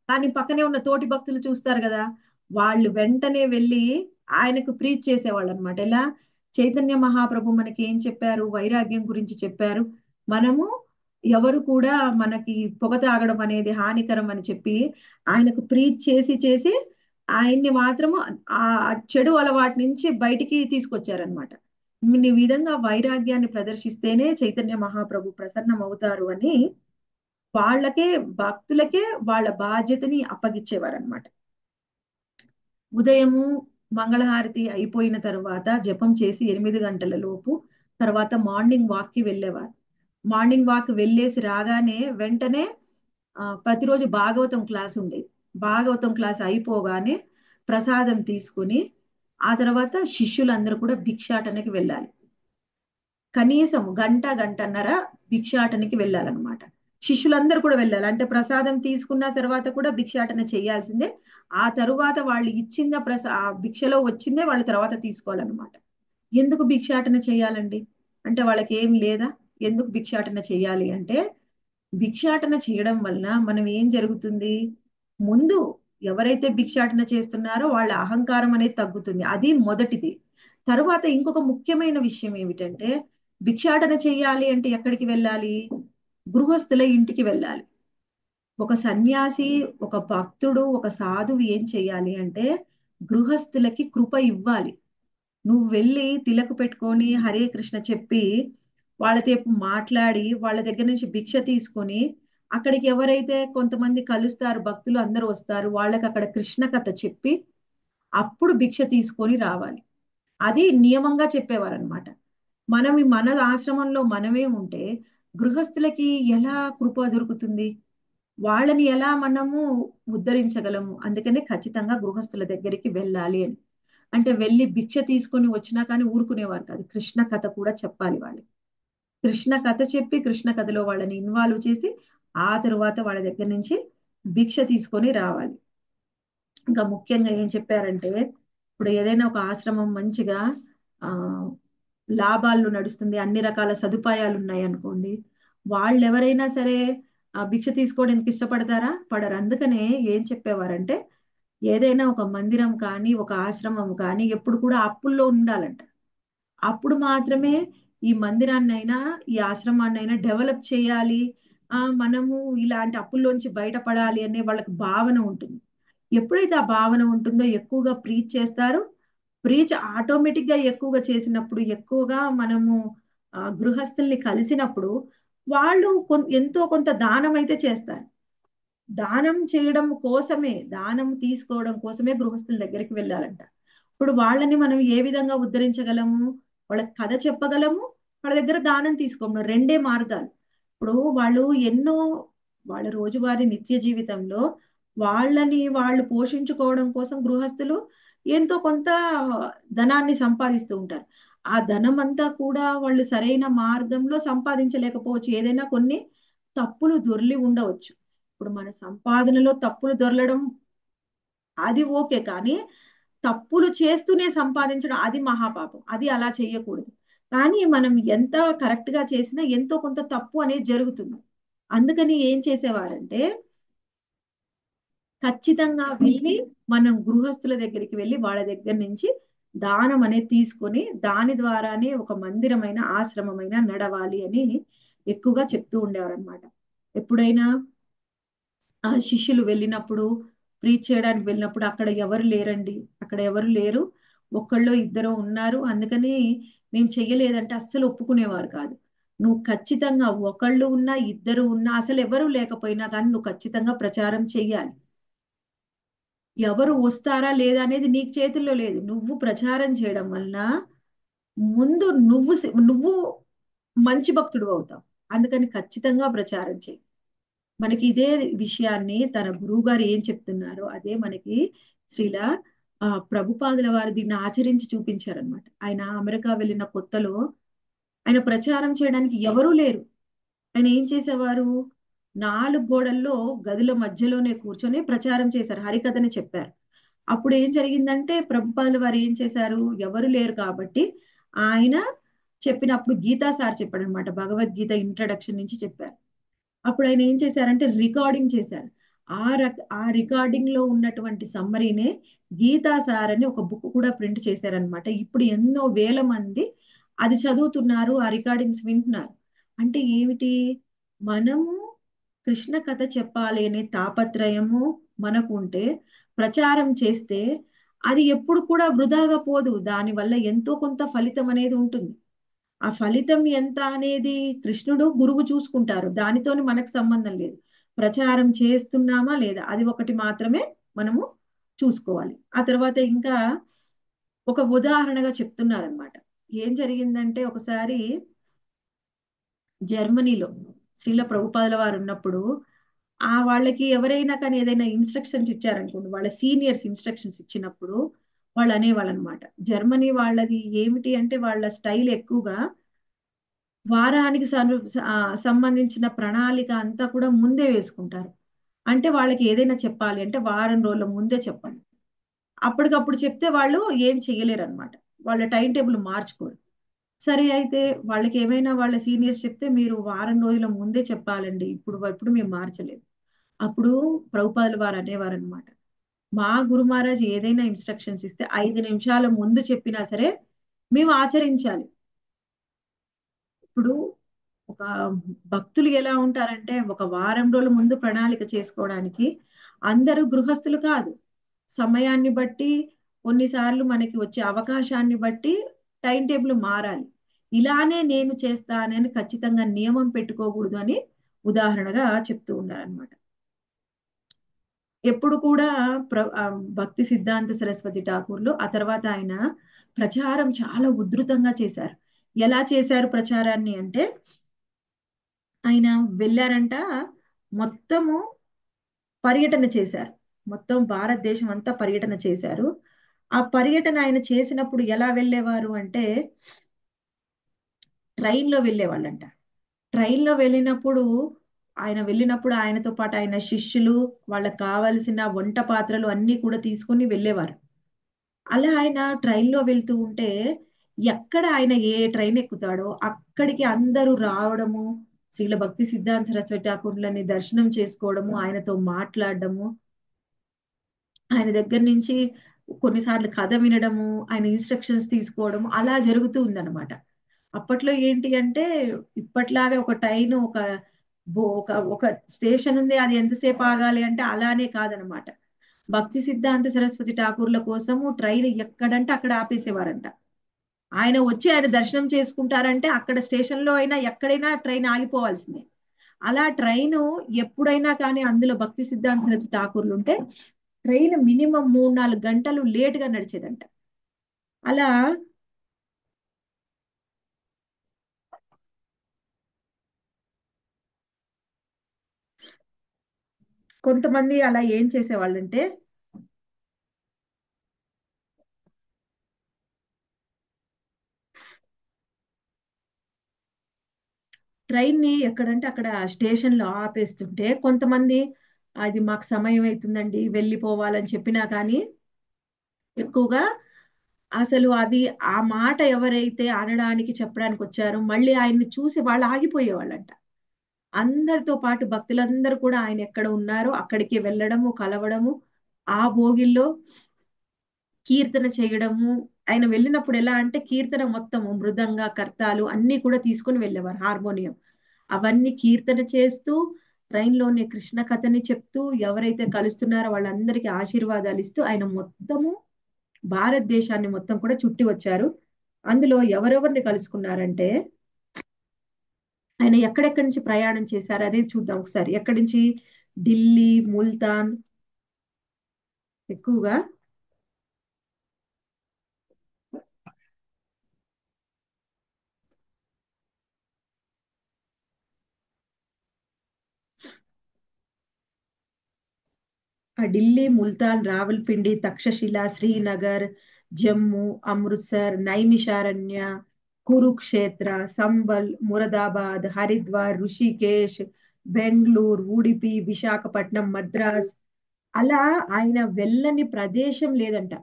కానీ పక్కనే ఉన్న తోటి భక్తులు చూస్తారు కదా! వాళ్ళు వెంటనే వెళ్ళి ఆయనకు ప్రీచ్ చేసేవాళ్ళు అనమాట. ఎలా చైతన్య మహాప్రభు మనకి ఏం చెప్పారు? వైరాగ్యం గురించి చెప్పారు. మనము ఎవరు కూడా మనకి పొగ తాగడం అనేది హానికరం అని చెప్పి ఆయనకు ప్రీచ్ చేసి చేసి ఆయన్ని మాత్రము ఆ చెడు అలవాటు నుంచి బయటికి తీసుకొచ్చారనమాట. ఈ విధంగా వైరాగ్యాన్ని ప్రదర్శిస్తేనే చైతన్య మహాప్రభు ప్రసన్నం అవుతారు అని వాళ్ళకే భక్తులకే వాళ్ళ బాధ్యతని అప్పగిచ్చేవారనమాట. ఉదయము మంగళహారతి అయిపోయిన తర్వాత జపం చేసి 8 గంటల లోపు తర్వాత మార్నింగ్ వాక్ కి వెళ్ళేవారు. మార్నింగ్ వాక్ వెళ్ళేసి రాగానే వెంటనే ప్రతిరోజు భాగవతం క్లాస్ ఉండేది. భాగవతం క్లాస్ అయిపోగానే ప్రసాదం తీసుకుని ఆ తర్వాత శిష్యులందరూ కూడా భిక్షాటనకి వెళ్ళాలి. కనీసం గంట గంటన్నర భిక్షాటనకి వెళ్ళాలన్నమాట. శిష్యులందరూ కూడా వెళ్ళాలి. అంటే ప్రసాదం తీసుకున్న తర్వాత కూడా భిక్షాటన చేయాల్సిందే. ఆ తరువాత వాళ్ళు ఇచ్చిన ఆ భిక్షలో వచ్చిందే వాళ్ళు తర్వాత తీసుకోవాలన్నమాట. ఎందుకు భిక్షాటన చేయాలండి? అంటే వాళ్ళకి ఏం లేదా? ఎందుకు భిక్షాటన చేయాలి అంటే భిక్షాటన చేయడం వలన మనం ఏం జరుగుతుంది? ముందు ఎవరైతే భిక్షాటన చేస్తున్నారో వాళ్ళ అహంకారం అనేది తగ్గుతుంది. అది మొదటిది. తరువాత ఇంకొక ముఖ్యమైన విషయం ఏమిటంటే భిక్షాటన చేయాలి అంటే ఎక్కడికి వెళ్ళాలి? గృహస్థుల ఇంటికి వెళ్ళాలి. ఒక సన్యాసి, ఒక భక్తుడు, ఒక సాధువు ఏం చేయాలి అంటే గృహస్థులకి కృప ఇవ్వాలి. నువ్వు వెళ్ళి తిలక పెట్టుకొని హరే కృష్ణ చెప్పి వాళ్ళతో మాట్లాడి వాళ్ళ దగ్గర నుంచి భిక్ష తీసుకొని అక్కడికి ఎవరైతే కొంతమంది కలుస్తారు, భక్తులు అందరూ వస్తారు, వాళ్ళకి అక్కడ కృష్ణ కథ చెప్పి అప్పుడు భిక్ష తీసుకొని రావాలి. అది నియమంగా చెప్పేవారనమాట. మనం మన ఆశ్రమంలో మనమే ఉంటే గృహస్థులకి ఎలా కృప దొరుకుతుంది? వాళ్ళని ఎలా మనము ఉద్ధరించగలము? అందుకనే ఖచ్చితంగా గృహస్థుల దగ్గరికి వెళ్ళాలి అని. అంటే వెళ్ళి భిక్ష తీసుకొని వచ్చినా కానీ ఊరుకునేవారు కాదు. కృష్ణ కథ కూడా చెప్పాలి వాళ్ళకి. కృష్ణ కథ చెప్పి కృష్ణ కథలో వాళ్ళని ఇన్వాల్వ్ చేసి ఆ తరువాత వాళ్ళ దగ్గర నుంచి భిక్ష తీసుకొని రావాలి. ఇంకా ముఖ్యంగా ఏం చెప్పారంటే ఇప్పుడు ఏదైనా ఒక ఆశ్రమం మంచిగా ఆ లాభాల్లో నడుస్తుంది, అన్ని రకాల సదుపాయాలు ఉన్నాయి అనుకోండి, వాళ్ళు ఎవరైనా సరే ఆ భిక్ష తీసుకోవడానికి ఇష్టపడతారా? పడరు. అందుకనే ఏం చెప్పేవారంటే ఏదైనా ఒక మందిరం కానీ ఒక ఆశ్రమం కానీ ఎప్పుడు కూడా అప్పుల్లో ఉండాలంట. అప్పుడు మాత్రమే ఈ మందిరాన్నైనా ఈ ఆశ్రమాన్నైనా డెవలప్ చేయాలి. మనము ఇలాంటి అప్పుల్లోంచి బయటపడాలి అనే వాళ్ళకి భావన ఉంటుంది. ఎప్పుడైతే ఆ భావన ఉంటుందో ఎక్కువగా ప్రీచ్ చేస్తారు. ప్రీచ్ ఆటోమేటిక్ గా ఎక్కువగా చేసినప్పుడు ఎక్కువగా మనము గృహస్థుల్ని కలిసినప్పుడు వాళ్ళు ఎంతో కొంత దానం అయితే చేస్తారు. దానం చేయడం కోసమే, దానం తీసుకోవడం కోసమే గృహస్థుల దగ్గరికి వెళ్ళాలంట. ఇప్పుడు వాళ్ళని మనం ఏ విధంగా ఉద్ధరించగలము? వాళ్ళకి కథ చెప్పగలము, వాళ్ళ దగ్గర దానం తీసుకోము. రెండే మార్గాలు. ఇప్పుడు వాళ్ళు ఎన్నో వాళ్ళ రోజువారీ నిత్య జీవితంలో వాళ్ళని వాళ్ళు పోషించుకోవడం కోసం గృహస్థులు ఎంతో కొంత ధనాన్ని సంపాదిస్తూ ఉంటారు. ఆ ధనం అంతా కూడా వాళ్ళు సరైన మార్గంలో సంపాదించలేకపోవచ్చు. ఏదైనా కొన్ని తప్పులు దొర్లి ఉండవచ్చు. ఇప్పుడు మన సంపాదనలో తప్పులు దొరలడం అది ఓకే. కానీ తప్పులు చేస్తూనే సంపాదించడం అది మహాపాపం. అది అలా చేయకూడదు. కానీ మనం ఎంత కరెక్ట్ గా చేసినా ఎంతో కొంత తప్పు అనేది జరుగుతుంది. అందుకని ఏం చేసేవారంటే ఖచ్చితంగా వెళ్ళి మనం గృహస్థుల దగ్గరికి వెళ్ళి వాళ్ళ దగ్గర నుంచి దానం అనేది తీసుకొని దాని ద్వారానే ఒక మందిరమైన ఆశ్రమమైన నడవాలి అని ఎక్కువగా చెప్తూ ఉండేవారు అనమాట. ఎప్పుడైనా ఆ శిష్యులు వెళ్ళినప్పుడు ప్రీచ్ చేయడానికి వెళ్ళినప్పుడు అక్కడ ఎవరు లేరండి, అక్కడ ఎవరు లేరు, ఒక్కళ్ళో ఇద్దరు ఉన్నారు, అందుకని మేము చెయ్యలేదంటే అస్సలు ఒప్పుకునేవారు కాదు. నువ్వు ఖచ్చితంగా ఒకళ్ళు ఉన్నా ఇద్దరు ఉన్నా అసలు ఎవరు లేకపోయినా కానీ నువ్వు ఖచ్చితంగా ప్రచారం చెయ్యాలి. ఎవరు వస్తారా లేదా అనేది నీకు చేతుల్లో లేదు. నువ్వు ప్రచారం చేయడం వలన ముందు నువ్వు మంచి భక్తుడు అవుతావు. అందుకని ఖచ్చితంగా ప్రచారం చేయి. మనకి ఇదే విషయాన్ని తన గురువు గారు ఏం చెప్తున్నారో అదే మనకి శ్రీల ప్రభుపాదుల వారు దీన్ని ఆచరించి చూపించారనమాట. ఆయన అమెరికా వెళ్ళిన కొత్తలో ఆయన ప్రచారం చేయడానికి ఎవరూ లేరు. ఆయన ఏం చేసేవారు? 4 గోడల్లో గదుల మధ్యలోనే కూర్చొని ప్రచారం చేశారు. హరికథని చెప్పారు. అప్పుడు ఏం జరిగిందంటే ప్రభుపాదుల వారు ఏం చేశారు? ఎవరు లేరు కాబట్టి ఆయన చెప్పినప్పుడు గీతా సార్ చెప్పాడనమాట. భగవద్గీత ఇంట్రడక్షన్ నుంచి చెప్పారు. అప్పుడు ఆయన ఏం చేశారంటే రికార్డింగ్ చేశారు. ఆ రికార్డింగ్ లో ఉన్నటువంటి సమ్మరీనే గీతా సార్ అని ఒక బుక్ కూడా ప్రింట్ చేశారనమాట. ఇప్పుడు ఎన్నో వేల మంది అది చదువుతున్నారు, ఆ రికార్డింగ్స్ వింటున్నారు. అంటే ఏమిటి? మనము కృష్ణ కథ చెప్పాలి అనే తాపత్రయము మనకు ఉంటే ప్రచారం చేస్తే అది ఎప్పుడు కూడా వృధాగా పోదు. దానివల్ల ఎంతో కొంత ఫలితం అనేది ఉంటుంది. ఆ ఫలితం ఎంత అనేది కృష్ణుడు గురువు చూసుకుంటారు. దానితోని మనకు సంబంధం లేదు. ప్రచారం చేస్తున్నామా లేదా అది ఒకటి మాత్రమే మనము చూసుకోవాలి. ఆ తర్వాత ఇంకా ఒక ఉదాహరణగా చెప్తున్నారనమాట. ఏం జరిగిందంటే ఒకసారి జర్మనీలో శ్రీల ప్రభుపాదుల వారు ఉన్నప్పుడు వాళ్ళకి ఎవరైనా కానీ ఏదైనా ఇన్స్ట్రక్షన్స్ ఇచ్చారనుకోండి, వాళ్ళ సీనియర్స్ ఇన్స్ట్రక్షన్స్ ఇచ్చినప్పుడు వాళ్ళు అనేవాళ్ళు అనమాట. జర్మనీ వాళ్ళది ఏమిటి అంటే వాళ్ళ స్టైల్ ఎక్కువగా వారానికి సంబంధించిన ప్రణాళిక అంతా కూడా ముందే వేసుకుంటారు. అంటే వాళ్ళకి ఏదైనా చెప్పాలి అంటే వారం రోజుల ముందే చెప్పాలి. అప్పటికప్పుడు చెప్తే వాళ్ళు ఏం చేయలేరన్నమాట. వాళ్ళ టైం టేబుల్ మార్చుకోరు. సరే అయితే వాళ్ళకి ఏమైనా వాళ్ళ సీనియర్స్ చెప్తే మీరు వారం రోజుల ముందే చెప్పాలండి. ఇప్పుడు మేము మార్చలేము. అప్పుడు ప్రభుపాదుల వారు అనేవారన్నమాట. మా గురు మహారాజ్ ఏదైనా ఇన్స్ట్రక్షన్స్ ఇస్తే 5 నిమిషాల ముందు చెప్పినా సరే మేము ఆచరించాలి. ఇప్పుడు ఒక భక్తులు ఎలా ఉంటారంటే ఒక వారం రోజుల ముందు ప్రణాళిక చేసుకోవడానికి అందరూ గృహస్థులు కాదు. సమయాన్ని బట్టి కొన్నిసార్లు మనకి వచ్చే అవకాశాన్ని బట్టి టైం టేబుల్ మారాలి. ఇలానే నేను చేస్తానని ఖచ్చితంగా నియమం పెట్టుకోకూడదు అని ఉదాహరణగా చెప్తూ ఉన్నారనమాట. ఎప్పుడు కూడా భక్తి సిద్ధాంత సరస్వతి ఠాకూర్లు ఆ తర్వాత ఆయన ప్రచారం చాలా ఉధృతంగా చేశారు. ఎలా చేశారు ప్రచారాన్ని అంటే ఆయన వెళ్ళారంట మొత్తము పర్యటన చేశారు. మొత్తం భారతదేశం అంతా పర్యటన చేశారు. ఆ పర్యటన ఆయన చేసినప్పుడు ఎలా వెళ్ళేవారు అంటే ట్రైన్‌లో వెళ్ళేవాళ్ళంట. ట్రైన్‌లో వెళ్ళినప్పుడు ఆయనతో పాటు ఆయన శిష్యులు, వాళ్ళకి కావాల్సిన వంట పాత్రలు అన్నీ కూడా తీసుకొని వెళ్ళేవారు. అలా ఆయన ట్రైన్‌లో వెళ్తూ ఉంటే, ఎక్కడ ఆయన ఏ ట్రైన్ ఎక్కుతాడో, అక్కడికి అందరూ రావడము, శ్రీల భక్తి సిద్ధాంత సరస్వతి ఠాకూర్లని దర్శనం చేసుకోవడము, ఆయనతో మాట్లాడడము, ఆయన దగ్గర నుంచి కొన్నిసార్లు కథ వినడము, ఆయన ఇన్‌స్ట్రక్షన్స్ తీసుకోవడము, అలా జరుగుతూ ఉందన్నమాట. అప్పట్లో ఏంటి అంటే, ఇప్పట్లాగా ఒక ట్రైను ఒక ఒక స్టేషన్ ఉంది. అది ఎంతసేపు ఆగాలి అంటే అలానే కాదనమాట. భక్తి సిద్ధాంత సరస్వతి ఠాకూర్ల కోసము ట్రైన్ ఎక్కడంటే అక్కడ ఆపేసేవారంట. ఆయన దర్శనం చేసుకుంటారంటే అక్కడ స్టేషన్‌లో అయినా ఎక్కడైనా ట్రైన్ ఆగిపోవాల్సిందే. అలా ట్రైను ఎప్పుడైనా కానీ అందులో భక్తి సిద్ధాంత సరస్వతి ఠాకూర్లు ఉంటే ట్రైన్ మినిమం 3, 4 గంటలు లేట్‌గా నడిచేదంట. అలా కొంతమంది అలా ఏం చేసేవాళ్ళంటే ట్రైన్‌ని ఎక్కడంటే అక్కడ స్టేషన్‌లో ఆపేస్తుంటే కొంతమంది అది మాకు సమయం అయితుందండి వెళ్ళిపోవాలని చెప్పినా కానీ ఎక్కువగా అసలు అవి ఆ మాట ఎవరైతే అనడానికి చెప్పడానికి వచ్చారో మళ్ళీ ఆయన్ని చూసి వాళ్ళు ఆగిపోయేవాళ్ళంట. అందరితో పాటు భక్తులందరూ కూడా ఆయన ఎక్కడ ఉన్నారో అక్కడికి వెళ్ళడము, కలవడము, ఆ భోగిల్లో కీర్తన చేయడము. ఆయన వెళ్ళినప్పుడు ఎలా అంటే కీర్తన మొత్తము మృదంగ, కర్తాలు అన్నీ కూడా తీసుకొని వెళ్ళేవారు. హార్మోనియం. అవన్నీ కీర్తన చేస్తూ ట్రైన్‌లోనే కృష్ణ కథని చెప్తూ ఎవరైతే కలుస్తున్నారో వాళ్ళందరికీ ఆశీర్వాదాలు ఇస్తూ ఆయన మొత్తము భారతదేశాన్ని మొత్తం కూడా చుట్టి వచ్చారు. అందులో ఎవరెవరిని కలుసుకున్నారంటే ఆయన ఎక్కడెక్కడి నుంచి ప్రయాణం చేశారు అనేది చూద్దాం ఒకసారి. ఎక్కడి నుంచి? ఢిల్లీ, ముల్తాన్ ఎక్కువగా ఆ ఢిల్లీ, ముల్తాన్, రావల్పిండి, తక్షశిల, శ్రీనగర్, జమ్మూ, అమృత్సర్, నైమిషారణ్య, కురుక్షేత్ర, సంబల్, మురదాబాద్, హరిద్వార్, ఋషికేశ్, బెంగళూరు, ఉడిపి, విశాఖపట్నం, మద్రాస్, అలా ఆయన వెళ్ళని ప్రదేశం లేదంట.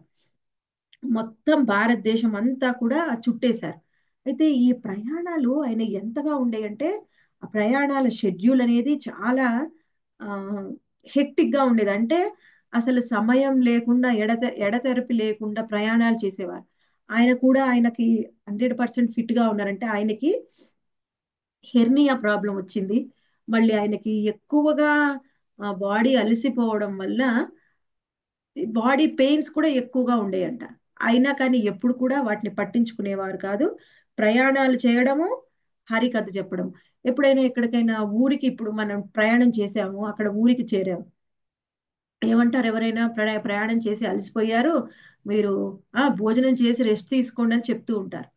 మొత్తం భారతదేశం అంతా కూడా చుట్టేశారు. అయితే ఈ ప్రయాణాలు ఆయన ఎంతగా ఉండేయంటే, ఆ ప్రయాణాల షెడ్యూల్ అనేది చాలా ఆ హెక్టిక్ గా ఉండేది. అంటే అసలు సమయం లేకుండా ఎడతెరిపి లేకుండా ప్రయాణాలు చేసేవారు. ఆయన కూడా ఆయనకి 100% ఫిట్ గా ఉన్నారంటే ఆయనకి హెర్నియా ప్రాబ్లం వచ్చింది. మళ్ళీ ఆయనకి ఎక్కువగా బాడీ అలసిపోవడం వల్ల బాడీ పెయిన్స్ కూడా ఎక్కువగా ఉండేయంట. అయినా కానీ ఎప్పుడు కూడా వాటిని పట్టించుకునేవారు కాదు. ప్రయాణాలు చేయడము, హరికథ చెప్పడం. ఎప్పుడైనా ఎక్కడికైనా ఊరికి ఇప్పుడు మనం ప్రయాణం చేసాము, అక్కడ ఊరికి చేరాము. ఏమంటారు ఎవరైనా ప్రయాణం చేసి అలసిపోయారు, మీరు భోజనం చేసి రెస్ట్ తీసుకోండి అని చెప్తూ ఉంటారు.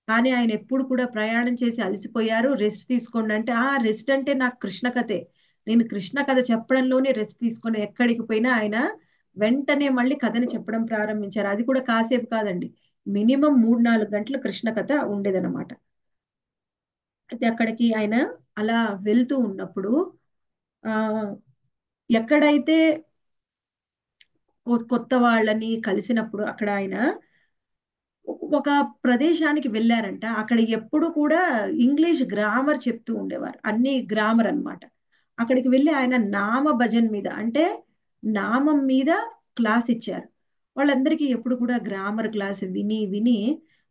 కానీ ఆయన ఎప్పుడు కూడా ప్రయాణం చేసి అలసిపోయారు, రెస్ట్ తీసుకోండి అంటే, రెస్ట్ అంటే నాకు కృష్ణ కథే. నేను కృష్ణ కథ చెప్పడంలోనే రెస్ట్ తీసుకొని ఎక్కడికి పోయినా ఆయన వెంటనే మళ్ళీ కథని చెప్పడం ప్రారంభించారు. అది కూడా కాసేపు కాదండి. మినిమం 3-4 గంటలు కృష్ణ కథ ఉండేదన్నమాట. అయితే అక్కడికి ఆయన అలా వెళ్తూ ఉన్నప్పుడు ఆ ఎక్కడైతే కొత్త వాళ్ళని కలిసినప్పుడు అక్కడ ఆయన ఒక ప్రదేశానికి వెళ్ళారంట. అక్కడ ఎప్పుడు కూడా ఇంగ్లీష్ గ్రామర్ చెప్తూ ఉండేవారు. అన్ని గ్రామర్ అన్నమాట. అక్కడికి వెళ్ళి ఆయన నామ భజన్ మీద అంటే నామం మీద క్లాస్ ఇచ్చారు. వాళ్ళందరికీ ఎప్పుడు కూడా గ్రామర్ క్లాస్ విని విని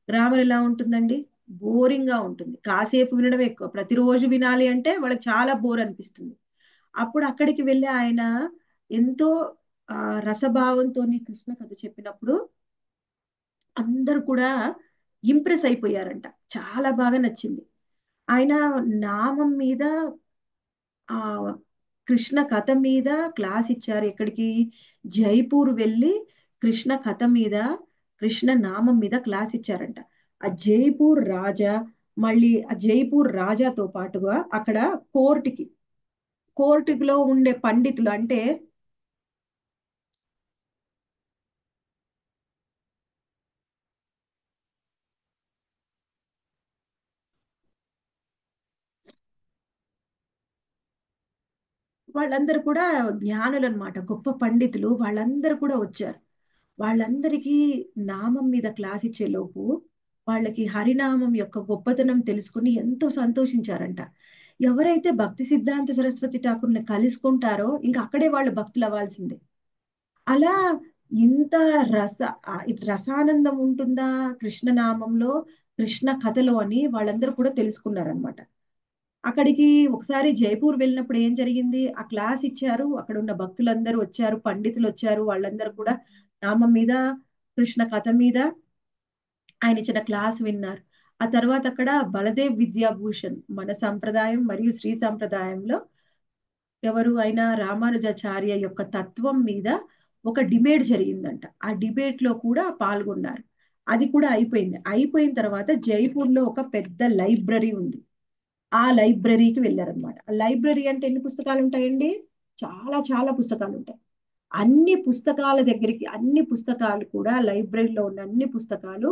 గ్రామర్ ఎలా ఉంటుందండి? బోరింగ్ గా ఉంటుంది. కాసేపు వినడం ఎక్కువ. ప్రతిరోజు వినాలి అంటే వాళ్ళకి చాలా బోర్ అనిపిస్తుంది. అప్పుడు అక్కడికి వెళ్ళి ఆయన ఎంతో రసభావంతో కృష్ణ కథ చెప్పినప్పుడు అందరూ కూడా ఇంప్రెస్ అయిపోయారంట. చాలా బాగా నచ్చింది. ఆయన నామం మీద ఆ కృష్ణ కథ మీద క్లాస్ ఇచ్చారు. ఎక్కడికి? జైపూర్ వెళ్ళి కృష్ణ కథ మీద, కృష్ణ నామం మీద క్లాస్ ఇచ్చారంట. ఆ జైపూర్ రాజా, మళ్ళీ ఆ జైపూర్ రాజాతో పాటుగా అక్కడ కోర్టుకి కోర్టులో ఉండే పండితులు అంటే వాళ్ళందరూ కూడా జ్ఞానులు అన్నమాట. గొప్ప పండితులు వాళ్ళందరూ కూడా వచ్చారు. వాళ్ళందరికీ నామం మీద క్లాస్ ఇచ్చే లోపు వాళ్ళకి హరినామం యొక్క గొప్పతనం తెలుసుకుని ఎంతో సంతోషించారంట. ఎవరైతే భక్తి సిద్ధాంత సరస్వతి ఠాకూర్ని కలుసుకుంటారో ఇంకా అక్కడే వాళ్ళు భక్తులు అవ్వాల్సిందే. అలా ఇంత రస రసానందం ఉంటుందా కృష్ణనామంలో, కృష్ణ కథలో అని వాళ్ళందరూ కూడా తెలుసుకున్నారనమాట. అక్కడికి ఒకసారి జైపూర్ వెళ్ళినప్పుడు ఏం జరిగింది? ఆ క్లాస్ ఇచ్చారు. అక్కడ ఉన్న భక్తులందరూ వచ్చారు, పండితులు వచ్చారు. వాళ్ళందరూ కూడా నామం మీద, కృష్ణ కథ మీద ఆయన ఇచ్చిన క్లాస్ విన్నారు. ఆ తర్వాత అక్కడ బలదేవ్ విద్యాభూషణ్ మన సంప్రదాయం మరియు శ్రీ సంప్రదాయంలో ఎవరు అయినా రామానుజాచార్య యొక్క తత్వం మీద ఒక డిబేట్ జరిగిందంట. ఆ డిబేట్ లో కూడా పాల్గొన్నారు. అది కూడా అయిపోయింది. అయిపోయిన తర్వాత జైపూర్ లో ఒక పెద్ద లైబ్రరీ ఉంది. ఆ లైబ్రరీకి వెళ్ళారనమాట. ఆ లైబ్రరీ అంటే ఎన్ని పుస్తకాలు ఉంటాయండి? చాలా చాలా పుస్తకాలు ఉంటాయి. అన్ని పుస్తకాల దగ్గరికి అన్ని పుస్తకాలు కూడా లైబ్రరీలో ఉన్న అన్ని పుస్తకాలు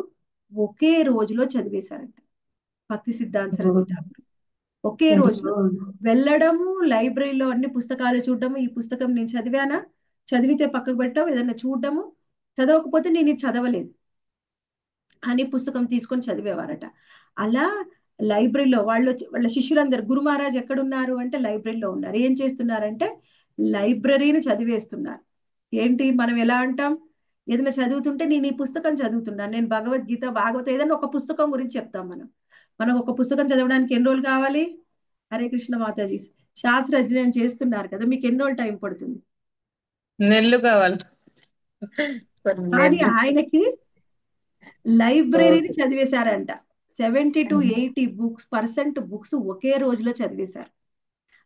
ఒకే రోజులో చదివేశారంట భక్తి సిద్ధాంత సరస్వతి ఠాకూర్. ఒకే రోజులో వెళ్ళడము, లైబ్రరీలో అన్ని పుస్తకాలు చూడడము, ఈ పుస్తకం నేను చదివానా, చదివితే పక్కకు పెట్టడం, ఏదైనా చూడడము, చదవకపోతే నేను ఇది చదవలేదు అని పుస్తకం తీసుకొని చదివేవారట. అలా లైబ్రరీలో వాళ్ళ శిష్యులందరూ గురు మహారాజ్ ఎక్కడున్నారు అంటే లైబ్రరీలో ఉన్నారు. ఏం చేస్తున్నారంటే లైబ్రరీని చదివేస్తున్నారు. ఏంటి మనం ఎలా అంటాం? ఏదైనా చదువుతుంటే నేను ఈ పుస్తకం చదువుతున్నాను, నేను భగవద్గీత, భాగవతం ఏదైనా ఒక పుస్తకం గురించి చెప్తాం మనం. మనం ఒక పుస్తకం చదవడానికి ఎన్ని రోజులు కావాలి? హరే కృష్ణ మాతాజీ శాస్త్ర అధ్యయనం చేస్తున్నారు కదా, మీకు ఎన్ని రోజులు టైం పడుతుంది? నెల్లు కావాలి. కొన్ని కానీ నెల్లు. ఆయనకి లైబ్రరీని ఓకే. చదివేశారంట. 70-80% బుక్స్ ఒకే రోజులో చదివేశారు.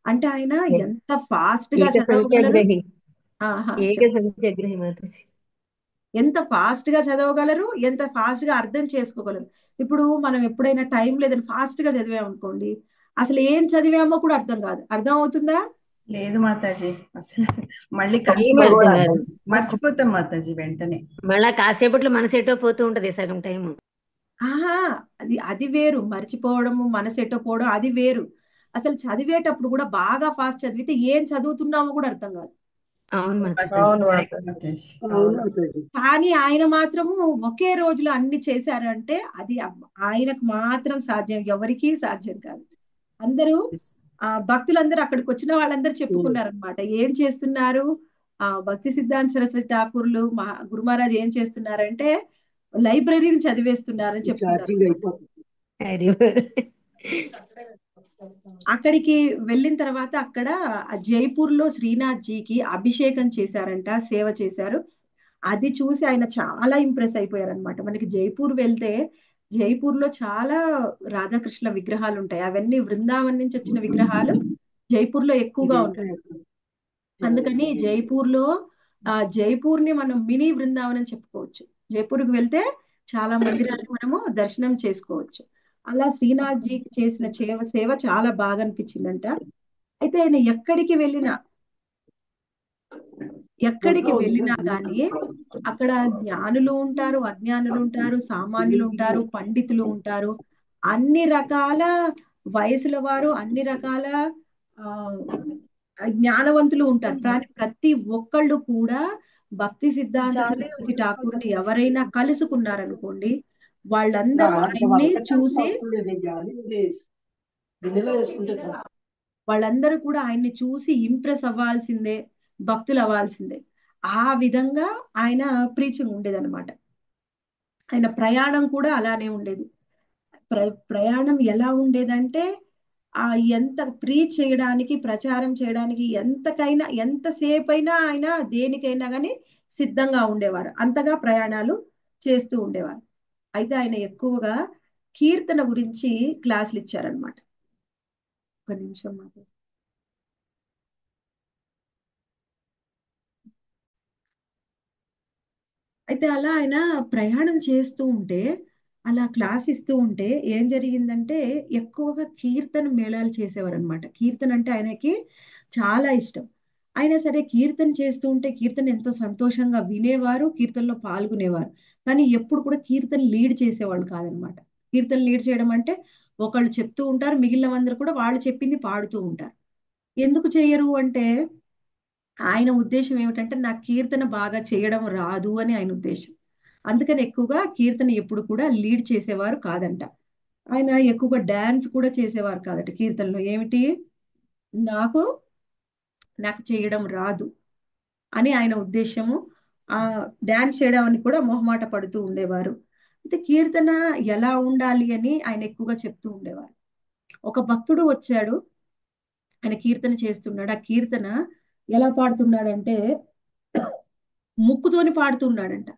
అంటే ఆయన ఎంత ఫాస్ట్ గా ఏక చదవగలరు. సంఖ్యాగ్రహి. ఆహా ఏక చెప్పండి. సంఖ్యాగ్రహి మాతాజీ. ఎంత ఫాస్ట్ గా చదవగలరు, ఎంత ఫాస్ట్ గా అర్థం చేసుకోగలరు. ఇప్పుడు మనం ఎప్పుడైనా టైం లేదని ఫాస్ట్ గా చదివామనుకోండి, అసలు ఏం చదివామో కూడా అర్థం కాదు. అర్థం అవుతుందా? లేదు మాతాజీ. అసలు మళ్ళీ టైం కన్ఫ్యూజ్ అర్థం అయిపోతాం. కాదు. మర్చిపోతాం మాతాజీ వెంటనే. మళ్ళా కాసేపట్లో మనసు ఎటో పోతూ ఉంటది సగం టైం. ఆహా, అది అది వేరు. మర్చిపోవడము, మనసు ఎటో పోవడం అది వేరు. అసలు చదివేటప్పుడు కూడా బాగా ఫాస్ట్ చదివితే ఏం చదువుతున్నామో కూడా అర్థం కాదు. అవును మాతాజీ. అవును కరెక్ట్ మాతాజీ. మాతాజీ. అవును. కానీ ఆయన మాత్రము ఒకే రోజులో అన్ని చేశారంటే అది ఆయనకు మాత్రం సాధ్యం, ఎవరికీ సాధ్యం కాదు. అందరూ భక్తులందరూ అక్కడికి వచ్చిన వాళ్ళందరూ చెప్పుకున్నారనమాట, ఏం చేస్తున్నారు భక్తి సిద్ధాంత సరస్వతి ఠాకూర్లు గురు మహారాజ్ ఏం చేస్తున్నారంటే లైబ్రరీని చదివేస్తున్నారని చెప్పుకున్నారు. ఛార్జింగ్ అయిపోతుంది. అది వేరు. అక్కడికి వెళ్ళిన తర్వాత అక్కడ జైపూర్ లో శ్రీనాథ్ జీకి అభిషేకం చేశారంట, సేవ చేశారు. అది చూసి ఆయన చాలా ఇంప్రెస్ అయిపోయారనమాట. మనకి జైపూర్ వెళ్తే జైపూర్ లో చాలా రాధాకృష్ణ విగ్రహాలు ఉంటాయి. అవన్నీ బృందావన్ నుంచి వచ్చిన విగ్రహాలు జైపూర్ లో ఎక్కువగా ఉన్నాయి. అందుకని జైపూర్ లో జైపూర్ ని మనం మినీ బృందావన్ అని చెప్పుకోవచ్చు. జైపూర్కి వెళ్తే చాలా మందిరాన్ని మనము దర్శనం చేసుకోవచ్చు. అలా శ్రీనాథ్ జీ చేసిన సేవ చాలా బాగా అనిపించిందంట. అయితే ఆయన ఎక్కడికి వెళ్ళినా కానీ అక్కడ జ్ఞానులు ఉంటారు, అజ్ఞానులు ఉంటారు, సామాన్యులు ఉంటారు, పండితులు ఉంటారు, అన్ని రకాల వయసుల వారు, అన్ని రకాల ఆ జ్ఞానవంతులు ఉంటారు. ప్రతి ఒక్కళ్ళు కూడా భక్తి సిద్ధాంత సరస్వతి ఠాకూర్ని ఎవరైనా కలుసుకున్నారనుకోండి, వాళ్ళందరూ ఆయన్ని చూసి వాళ్ళందరూ కూడా ఆయన్ని చూసి ఇంప్రెస్ అవ్వాల్సిందే, భక్తులు అవ్వాల్సిందే. ఆ విధంగా ఆయన ప్రీచింగ్ ఉండేదన్నమాట. ఆయన ప్రయాణం కూడా అలానే ఉండేది. ప్రయాణం ఎలా ఉండేదంటే ఎంత ప్రీచ్ చేయడానికి, ప్రచారం చేయడానికి ఎంతసేపు అయినా ఆయన దేనికైనా కానీ సిద్ధంగా ఉండేవారు. అంతగా ప్రయాణాలు చేస్తూ ఉండేవారు. అయితే ఆయన ఎక్కువగా కీర్తన గురించి క్లాసులు ఇచ్చారనమాట. ఒక నిమిషం మాట. అయితే అలా ఆయన ప్రయాణం చేస్తూ ఉంటే, అలా క్లాస్ ఇస్తూ ఉంటే ఏం జరిగిందంటే ఎక్కువగా కీర్తన మేళాలు చేసేవారు అనమాట. కీర్తన అంటే ఆయనకి చాలా ఇష్టం. అయినా సరే కీర్తన చేస్తూ ఉంటే కీర్తన ఎంతో సంతోషంగా వినేవారు, కీర్తనలో పాల్గొనేవారు. కానీ ఎప్పుడు కూడా కీర్తన లీడ్ చేసేవాళ్ళు కాదనమాట. కీర్తన లీడ్ చేయడం అంటే ఒకళ్ళు చెప్తూ ఉంటారు, మిగిలిన అందరూ కూడా వాళ్ళు చెప్పింది పాడుతూ ఉంటారు. ఎందుకు చేయరు అంటే ఆయన ఉద్దేశం ఏమిటంటే నాకు కీర్తన బాగా చేయడం రాదు అని ఆయన ఉద్దేశం. అందుకని ఎక్కువగా కీర్తన ఎప్పుడు కూడా లీడ్ చేసేవారు కాదంట. ఆయన ఎక్కువగా డాన్స్ కూడా చేసేవారు కాదట కీర్తనలో. ఏమిటి, నాకు నాకు చేయడం రాదు అని ఆయన ఉద్దేశము. ఆ డాన్స్ చేయడం అని కూడా మొహమాట పడుతూ ఉండేవారు. అయితే కీర్తన ఎలా ఉండాలి అని ఆయన ఎక్కువగా చెప్తూ ఉండేవారు. ఒక భక్తుడు వచ్చాడు, ఆయన కీర్తన చేస్తున్నాడు. ఆ కీర్తన ఎలా పాడుతున్నాడంటే ముక్కుతోని పాడుతున్నాడంట.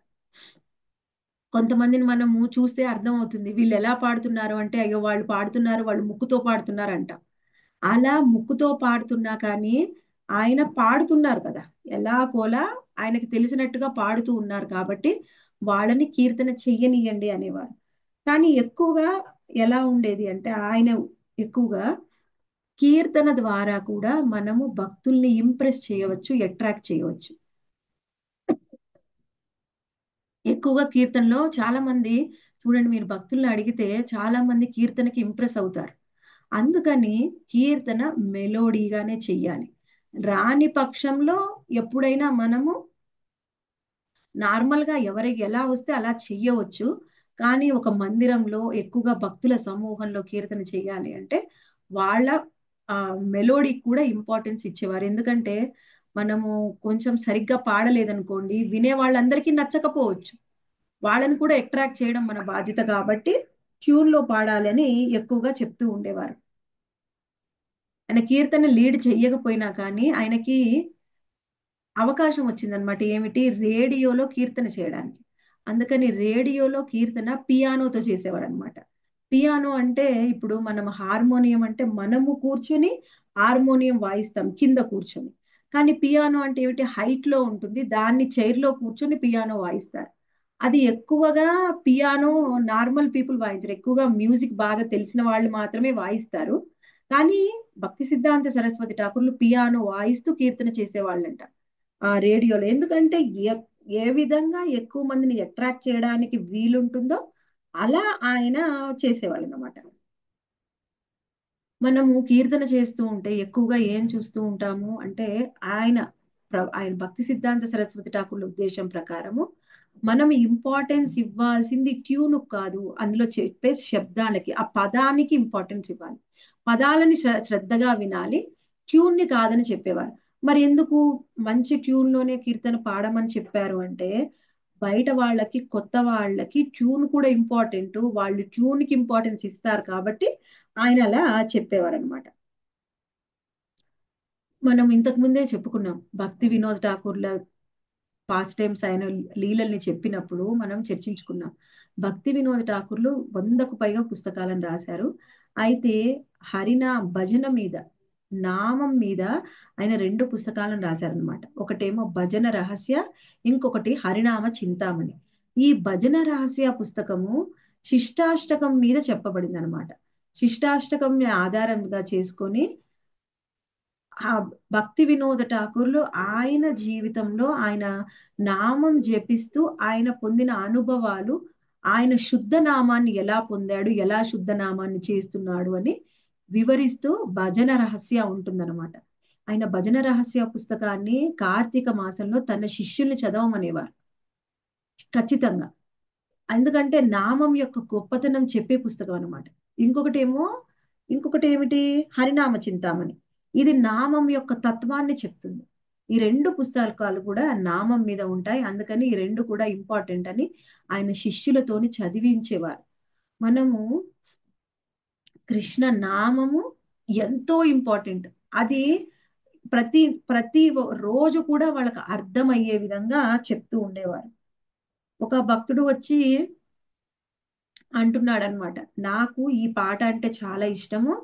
కొంతమందిని మనము చూస్తే అర్థం అవుతుంది వీళ్ళు ఎలా పాడుతున్నారు అంటే, అయ్యో వాళ్ళు పాడుతున్నారు, వాళ్ళు ముక్కుతో పాడుతున్నారంట. అలా ముక్కుతో పాడుతున్నా కానీ ఆయన పాడుతున్నారు కదా, ఎలా కోలా ఆయనకి తెలిసినట్టుగా పాడుతూ ఉన్నారు కాబట్టి వాళ్ళని కీర్తన చెయ్యనియండి అనేవారు. కానీ ఎక్కువగా ఎలా ఉండేది అంటే ఆయన ఎక్కువగా కీర్తన ద్వారా కూడా మనము భక్తుల్ని ఇంప్రెస్ చేయవచ్చు, అట్రాక్ట్ చేయవచ్చు. ఎక్కువగా కీర్తనలో చాలా మంది చూడండి, మీరు భక్తుల్ని అడిగితే చాలా మంది కీర్తనకి ఇంప్రెస్ అవుతారు. అందుకని కీర్తన మెలోడీగానే చెయ్యాలి. రాని పక్షంలో ఎప్పుడైనా మనము నార్మల్ గా ఎవరికి ఎలా వస్తే అలా చెయ్యవచ్చు. కానీ ఒక మందిరంలో ఎక్కువగా భక్తుల సమూహంలో కీర్తన చెయ్యాలి అంటే వాళ్ళ మెలోడీ కూడా ఇంపార్టెన్స్ ఇచ్చేవారు. ఎందుకంటే మనము కొంచెం సరిగ్గా పాడలేదనుకోండి, వినే వాళ్ళందరికీ నచ్చకపోవచ్చు. వాళ్ళని కూడా అట్రాక్ట్ చేయడం మన బాధ్యత కాబట్టి ట్యూన్ లో పాడాలని ఎక్కువగా చెప్తూ ఉండేవారు. ఆయన కీర్తన లీడ్ చెయ్యకపోయినా కానీ ఆయనకి అవకాశం వచ్చిందనమాట. ఏమిటి, రేడియోలో కీర్తన చేయడానికి. అందుకని రేడియోలో కీర్తన పియానోతో చేసేవారు అనమాట. పియానో అంటే ఇప్పుడు మనం హార్మోనియం అంటే మనము కూర్చొని హార్మోనియం వాయిస్తాం కింద కూర్చొని. కానీ పియానో అంటే ఏమిటి, హైట్ లో ఉంటుంది, దాన్ని చైర్ లో కూర్చొని పియానో వాయిస్తారు. అది ఎక్కువగా పియానో నార్మల్ పీపుల్ వాయించరు, ఎక్కువగా మ్యూజిక్ బాగా తెలిసిన వాళ్ళు మాత్రమే వాయిస్తారు. కానీ భక్తి సిద్ధాంత సరస్వతి ఠాకూర్లు పియానో వాయిస్తూ కీర్తన చేసేవాళ్ళంట ఆ రేడియోలో. ఎందుకంటే ఏ ఏ విధంగా ఎక్కువ మందిని అట్రాక్ట్ చేయడానికి వీలుంటుందో అలా ఆయన చేసేవాళ్ళు అన్నమాట. మనము కీర్తన చేస్తూ ఉంటే ఎక్కువగా ఏం చూస్తూ ఉంటాము అంటే ఆయన ఆయన భక్తి సిద్ధాంత సరస్వతి ఠాకూర్ల ఉద్దేశం ప్రకారము మనం ఇంపార్టెన్స్ ఇవ్వాల్సింది ట్యూన్ కాదు, అందులో చెప్పే శబ్దాలకి, ఆ పదానికి ఇంపార్టెన్స్ ఇవ్వాలి. పదాలని శ్రద్ధగా వినాలి, ట్యూన్ ని కాదని చెప్పేవారు. మరి ఎందుకు మంచి ట్యూన్ లోనే కీర్తన పాడమని చెప్పారు అంటే బయట వాళ్ళకి, కొత్త వాళ్ళకి ట్యూన్ కూడా ఇంపార్టెంట్, వాళ్ళు ట్యూన్ కి ఇంపార్టెన్స్ ఇస్తారు కాబట్టి ఆయన అలా చెప్పేవారు అనమాట. మనం ఇంతకు ముందే చెప్పుకున్నాం భక్తి వినోద్ ఠాకూర్ల పాస్ట్ టైమ్స్ ఆయన లీలల్ని చెప్పినప్పుడు మనం చర్చించుకున్నాం. భక్తి వినోద్ ఠాకూర్లు 100కు పైగా పుస్తకాలను రాశారు. అయితే హరినా భజన మీద, నామం మీద ఆయన 2 పుస్తకాలను రాశారనమాట. ఒకటేమో భజన రహస్య, ఇంకొకటి హరినామ చింతామణి. ఈ భజన రహస్య పుస్తకము శిష్టాష్టకం మీద చెప్పబడింది అనమాట. శిష్టాష్టకం ఆధారంగా చేసుకొని ఆ భక్తి వినోద ఠాకూర్లు ఆయన జీవితంలో ఆయన నామం జపిస్తూ ఆయన పొందిన అనుభవాలు, ఆయన శుద్ధ నామాన్ని ఎలా పొందాడు, ఎలా శుద్ధ నామాన్ని చేస్తున్నాడు అని వివరిస్తూ భజన రహస్య ఉంటుందన్నమాట. ఆయన భజన రహస్య పుస్తకాన్ని కార్తీక మాసంలో తన శిష్యుల్ని చదవమనేవారు ఖచ్చితంగా. ఎందుకంటే నామం యొక్క గొప్పతనం చెప్పే పుస్తకం అనమాట. ఇంకొకటి ఏమిటి, హరినామ చింతామణి. ఇది నామం యొక్క తత్వాన్ని చెప్తుంది. ఈ 2 పుస్తకాలు కూడా నామం మీద ఉంటాయి, అందుకని ఈ 2 కూడా ఇంపార్టెంట్ అని ఆయన శిష్యులతోని చదివించేవారు. మనము కృష్ణ నామము ఎంతో ఇంపార్టెంట్. అది ప్రతి ప్రతి రోజు కూడా వాళ్ళకి అర్థమయ్యే విధంగా చెప్తూ ఉండేవారు. ఒక భక్తుడు వచ్చి అంటున్నాడు అనమాట, నాకు ఈ పాట అంటే చాలా ఇష్టము,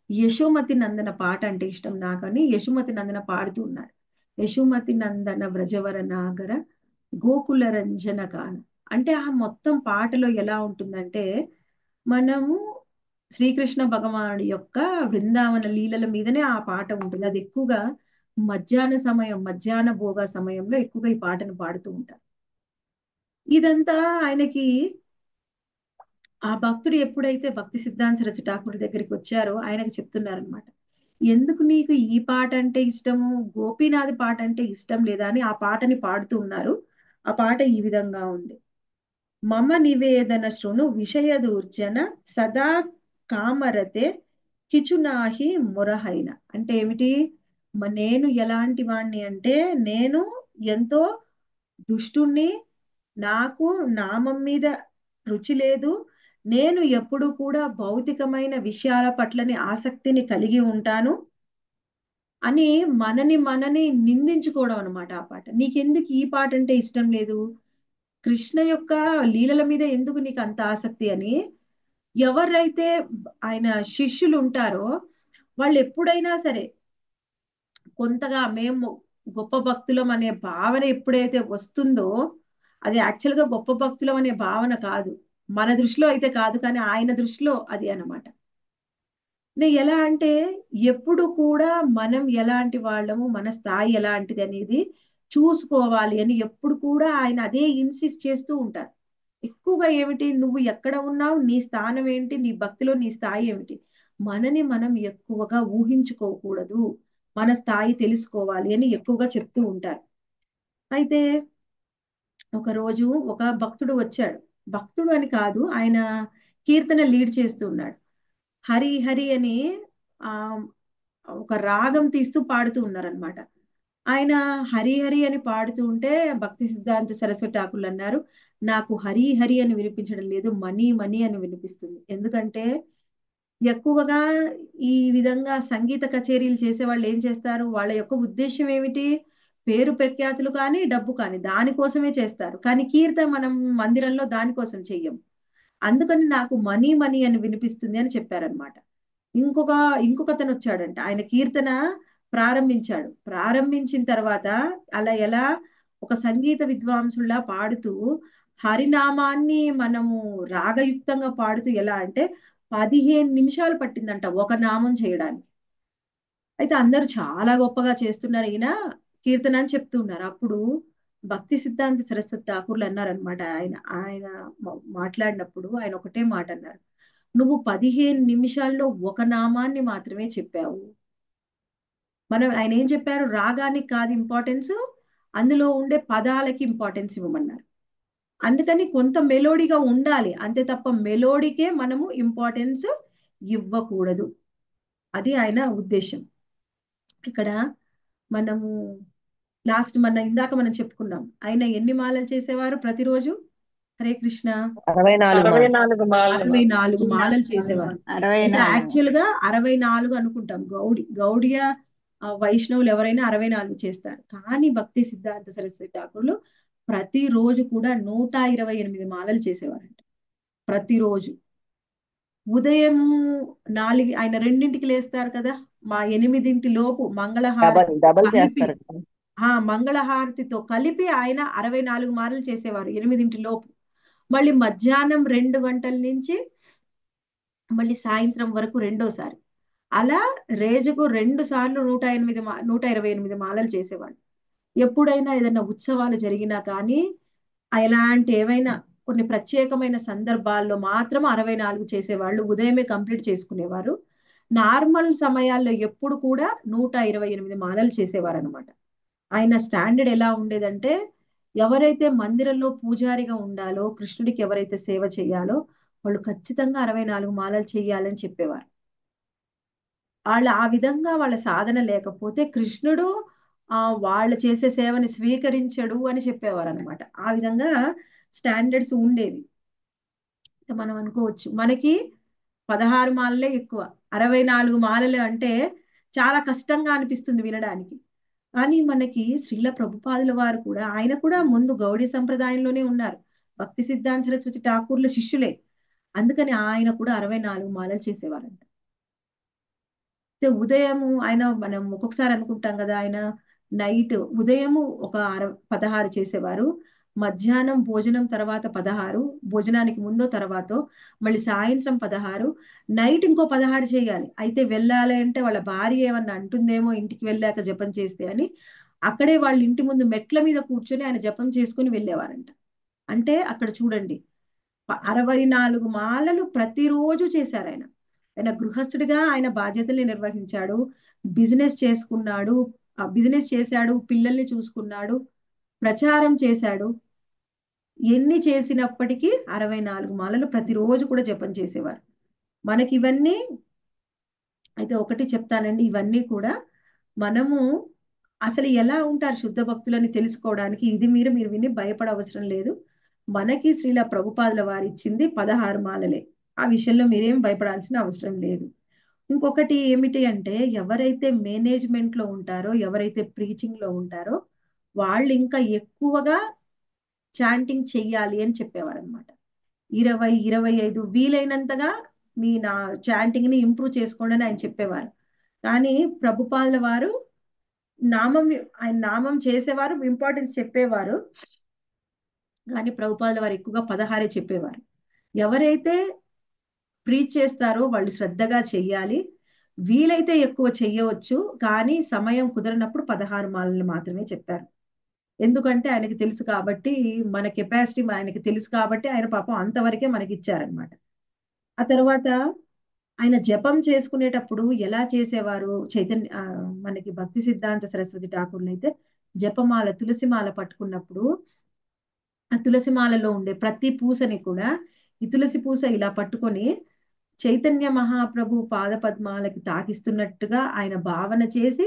యశోమతి నందన పాట అంటే ఇష్టం నాకని యశోమతి నందన పాడుతూ ఉన్నాడు. యశోమతి నందన వ్రజవర నాగర గోకుల రంజన కాన. అంటే ఆ మొత్తం పాటలో ఎలా ఉంటుందంటే మనము శ్రీకృష్ణ భగవానుడి యొక్క బృందావన లీలల మీదనే ఆ పాట ఉంటుంది. అది ఎక్కువగా మధ్యాహ్న భోగ సమయంలో ఎక్కువగా ఈ పాటను పాడుతూ ఉంటారు. ఇదంతా ఆయనకి ఆ భక్తుడు ఎప్పుడైతే భక్తి సిద్ధాంత సరస్వతి ఠాకూర్ దగ్గరికి వచ్చారో ఆయనకు చెప్తున్నారనమాట, ఎందుకు నీకు ఈ పాట అంటే ఇష్టము, గోపీనాథ్ పాట అంటే ఇష్టం లేదా అని ఆ పాటని పాడుతూ ఉన్నారు. ఆ పాట ఈ విధంగా ఉంది. మమ నివేదన శృణు విషయదూర్జన సదా కామరతే కిచునాహి మురహైన. అంటే ఏమిటి, నేను ఎలాంటి వాణ్ణి అంటే నేను ఎంతో దుష్టుణ్ణి, నాకు నామం మీద రుచి లేదు, నేను ఎప్పుడు కూడా భౌతికమైన విషయాల పట్లని ఆసక్తిని కలిగి ఉంటాను అని మనని నిందించుకోవడం అనమాట ఆ పాట. నీకెందుకు ఈ పాట అంటే ఇష్టం లేదు, కృష్ణ యొక్క లీలల మీద ఎందుకు నీకు అంత ఆసక్తి అని ఎవరైతే ఆయన శిష్యులు ఉంటారో వాళ్ళు ఎప్పుడైనా సరే కొంతగా మేము గొప్ప భక్తులం అనే భావన ఎప్పుడైతే వస్తుందో, అది యాక్చువల్ గా గొప్ప భక్తులం అనే భావన కాదు, మన దృష్టిలో అయితే కాదు కానీ ఆయన దృష్టిలో అది అన్నమాట. ఎలా అంటే ఎప్పుడు కూడా మనం ఎలాంటి వాళ్ళము, మన స్థాయి ఎలాంటిది అనేది చూసుకోవాలి అని ఎప్పుడు కూడా ఆయన అదే ఇన్సిస్ట్ చేస్తూ ఉంటారు. ఎక్కువగా ఏమిటి, నువ్వు ఎక్కడ ఉన్నావు, నీ స్థానం ఏంటి, నీ భక్తిలో నీ స్థాయి ఏమిటి, మనని మనం ఎక్కువగా ఊహించుకోకూడదు, మన స్థాయి తెలుసుకోవాలి అని ఎక్కువగా చెప్తూ ఉంటారు. అయితే ఒక రోజు ఒక భక్తుడు వచ్చాడు, భక్తుడు అని కాదు ఆయన కీర్తన లీడ్ చేస్తూ ఉన్నాడు. హరి హరి అని ఆ ఒక రాగం తీస్తూ పాడుతూ ఉన్నారనమాట. ఆయన హరి హరి అని పాడుతూ ఉంటే భక్తి సిద్ధాంత సరస్వతి ఠాకూర్లు అన్నారు, నాకు హరి హరి అని వినిపించడం లేదు, మనీ మనీ అని వినిపిస్తుంది. ఎందుకంటే ఎక్కువగా ఈ విధంగా సంగీత కచేరీలు చేసే వాళ్ళు ఏం చేస్తారు, వాళ్ళ యొక్క ఉద్దేశం ఏమిటి, పేరు ప్రఖ్యాతులు కానీ డబ్బు కానీ దానికోసమే చేస్తారు. కానీ కీర్తన మనం మందిరంలో దానికోసం చెయ్యం. అందుకని నాకు మనీ మనీ అని వినిపిస్తుంది అని చెప్పారనమాట. ఇంకొక ఇంకొకతను వచ్చాడంట, ఆయన కీర్తన ప్రారంభించిన తర్వాత అలా ఎలా ఒక సంగీత విద్వాంసుల్లా పాడుతూ హరినామాన్ని మనము రాగయుక్తంగా పాడుతూ ఎలా అంటే 15 నిమిషాలు పట్టిందంట ఒక నామం చేయడానికి. అయితే అందరూ చాలా గొప్పగా చేస్తున్నారు ఈయన కీర్తన అని చెప్తున్నారు. అప్పుడు భక్తి సిద్ధాంత సరస్వతి ఠాకూర్లు అన్నారనమాట. ఆయన ఆయన మాట్లాడినప్పుడు ఆయన ఒకటే మాట అన్నారు. నువ్వు 15 నిమిషాల్లో ఒక నామాన్ని మాత్రమే చెప్పావు. ఆయన ఏం చెప్పారు? రాగానికి కాదు ఇంపార్టెన్స్, అందులో ఉండే పదాలకి ఇంపార్టెన్స్ ఇవ్వమన్నారు. అందుకని కొంత మెలోడీగా ఉండాలి, అంతే తప్ప మెలోడీకే మనము ఇంపార్టెన్స్ ఇవ్వకూడదు. అది ఆయన ఉద్దేశం. ఇక్కడ మనము ఇందాక మనం చెప్పుకున్నాం, ఆయన ఎన్ని మాలలు చేసేవారు ప్రతిరోజు? హరే కృష్ణ 64 మాలలు 64 మాలలు చేసేవారు. అయితే యాక్చువల్ గా 64 అనుకుంటాం. గౌడియ వైష్ణవులు ఎవరైనా 64 చేస్తారు. కానీ భక్తి సిద్ధాంత సరస్వతి ఠాకూర్లు ప్రతిరోజు కూడా 128 మాలలు చేసేవారంట. ప్రతిరోజు ఉదయం 4 ఆయన 2ంటికి లేస్తారు కదా, మా 8 లోపు మంగళహారతి కలిపి మంగళహారతితో కలిపి ఆయన 64 మాలలు చేసేవారు 8 లోపు. మళ్ళీ మధ్యాహ్నం 2 గంటల నుంచి మళ్ళీ సాయంత్రం వరకు రెండోసారి, అలా రోజుకు 2 సార్లు 128 మాలలు చేసేవాడు. ఎప్పుడైనా ఏదైనా ఉత్సవాలు జరిగినా కానీ ఎలాంటి ఏవైనా కొన్ని ప్రత్యేకమైన సందర్భాల్లో మాత్రం 64 చేసేవాళ్ళు. ఉదయమే కంప్లీట్ చేసుకునేవారు. నార్మల్ సమయాల్లో ఎప్పుడు కూడా 128 మాలలు చేసేవారు అనమాట. ఆయన స్టాండర్డ్ ఎలా ఉండేదంటే, ఎవరైతే మందిరంలో పూజారిగా ఉండాలో, కృష్ణుడికి ఎవరైతే సేవ చేయాలో వాళ్ళు ఖచ్చితంగా 64 మాలలు చేయాలని చెప్పేవారు. వాళ్ళు ఆ విధంగా వాళ్ళ సాధన లేకపోతే కృష్ణుడు వాళ్ళు చేసే సేవని స్వీకరించడు అని చెప్పేవారు అనమాట. ఆ విధంగా స్టాండర్డ్స్ ఉండేవి. మనం అనుకోవచ్చు మనకి 16 మాలలే ఎక్కువ, 64 మాలలు అంటే చాలా కష్టంగా అనిపిస్తుంది వినడానికి. కానీ మనకి శ్రీల ప్రభుపాదుల వారు కూడా, ఆయన కూడా ముందు గౌడీ సంప్రదాయంలోనే ఉన్నారు, భక్తి సిద్ధాంత సరస్వతి ఠాకూర్ల శిష్యులే. అందుకని ఆయన కూడా 64 మాలలు చేసేవారంట. ఉదయము ఆయన, మనం ఒక్కొక్కసారి అనుకుంటాం కదా, ఆయన నైట్ ఉదయము ఒక 16 చేసేవారు, మధ్యాహ్నం భోజనం తర్వాత 16, భోజనానికి ముందో తర్వాతో, మళ్ళీ సాయంత్రం 16, నైట్ ఇంకో 16 చేయాలి. అయితే వెళ్ళాలి అంటే వాళ్ళ భార్య ఏమన్నా అంటుందేమో ఇంటికి వెళ్ళాక జపం చేస్తే అని, అక్కడే వాళ్ళ ఇంటి ముందు మెట్ల మీద కూర్చొని ఆయన జపం చేసుకుని వెళ్ళేవారంట. అంటే అక్కడ చూడండి, 64 మాలలు ప్రతిరోజు చేశారు ఆయన. ఆయన గృహస్థుడిగా ఆయన బాధ్యతల్ని నిర్వహించాడు, బిజినెస్ చేసుకున్నాడు, బిజినెస్ చేశాడు, పిల్లల్ని చూసుకున్నాడు, ప్రచారం చేశాడు. ఎన్ని చేసినప్పటికీ 64 మాలలు ప్రతిరోజు కూడా జపం చేసేవారు. మనకి ఇవన్నీ అయితే ఒకటి చెప్తానండి, ఇవన్నీ కూడా మనము అసలు ఎలా ఉంటారు శుద్ధ భక్తులని తెలుసుకోవడానికి ఇది మీరు విని భయపడవసరం లేదు. మనకి శ్రీల ప్రభుపాదుల వారు ఇచ్చింది 16 మాలలే. ఆ విషయంలో మీరేం భయపడాల్సిన అవసరం లేదు. ఇంకొకటి ఏమిటి అంటే, ఎవరైతే మేనేజ్మెంట్ లో ఉంటారో, ఎవరైతే ప్రీచింగ్ లో ఉంటారో వాళ్ళు ఇంకా ఎక్కువగా చాంటింగ్ చెయ్యాలి అని చెప్పేవారు అనమాట. 20-25 వీలైనంతగా మీ చాంటింగ్ ని ఇంప్రూవ్ చేసుకోండి అని ఆయన చెప్పేవారు. కానీ ప్రభుపాదుల వారు ఆయన నామం చేసేవారు, ఇంపార్టెన్స్ చెప్పేవారు. కానీ ప్రభుపాదుల వారు ఎక్కువగా 16 చెప్పేవారు. ఎవరైతే ప్రీచ్ చేస్తారో వాళ్ళు శ్రద్ధగా చెయ్యాలి, వీలైతే ఎక్కువ చెయ్యవచ్చు, కానీ సమయం కుదరనప్పుడు 16 మాలలు మాత్రమే చెప్పారు. ఎందుకంటే ఆయనకి తెలుసు కాబట్టి, మన కెపాసిటీ ఆయనకి తెలుసు కాబట్టి ఆయన పాపం అంతవరకే మనకి ఇచ్చారనమాట. ఆ తర్వాత ఆయన జపం చేసుకునేటప్పుడు ఎలా చేసేవారు? మనకి భక్తి సిద్ధాంత సరస్వతి ఠాకూర్లు అయితే జపమాల, తులసిమాల పట్టుకున్నప్పుడు ఆ తులసిమాలలో ఉండే ప్రతి పూసని కూడా, ఈ తులసి పూస ఇలా పట్టుకొని చైతన్య మహాప్రభు పాద పద్మాలకి తాకిస్తున్నట్టుగా ఆయన భావన చేసి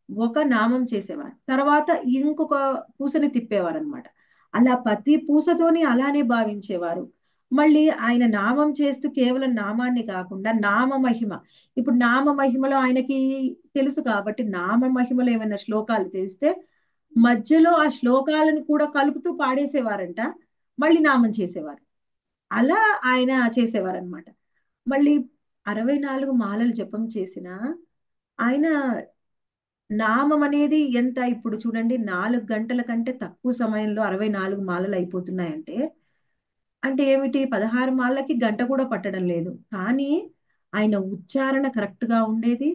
ఒక నామం చేసేవారు. తర్వాత ఇంకొక పూసని తిప్పేవారు అనమాట. అలా ప్రతి పూసతోని అలానే భావించేవారు. మళ్ళీ ఆయన నామం చేస్తూ కేవలం నామాన్ని కాకుండా నామ మహిమ, ఇప్పుడు నామ మహిమలో ఆయనకి తెలుసు కాబట్టి నామ మహిమలో ఏమైనా శ్లోకాలు తెలిస్తే మధ్యలో ఆ శ్లోకాలను కూడా కలుపుతూ పాడేసేవారంట, మళ్ళీ నామం చేసేవారు. అలా ఆయన చేసేవారు అనమాట. మళ్ళీ 64 మాలలు జపం చేసిన ఆయన నామం అనేది ఎంత, ఇప్పుడు చూడండి 4 గంటల కంటే తక్కువ సమయంలో 64 మాలలు అయిపోతున్నాయంటే అంటే ఏమిటి 16 మాలకి గంట కూడా పట్టడం లేదు. కానీ ఆయన ఉచ్చారణ కరెక్ట్ గా ఉండేది.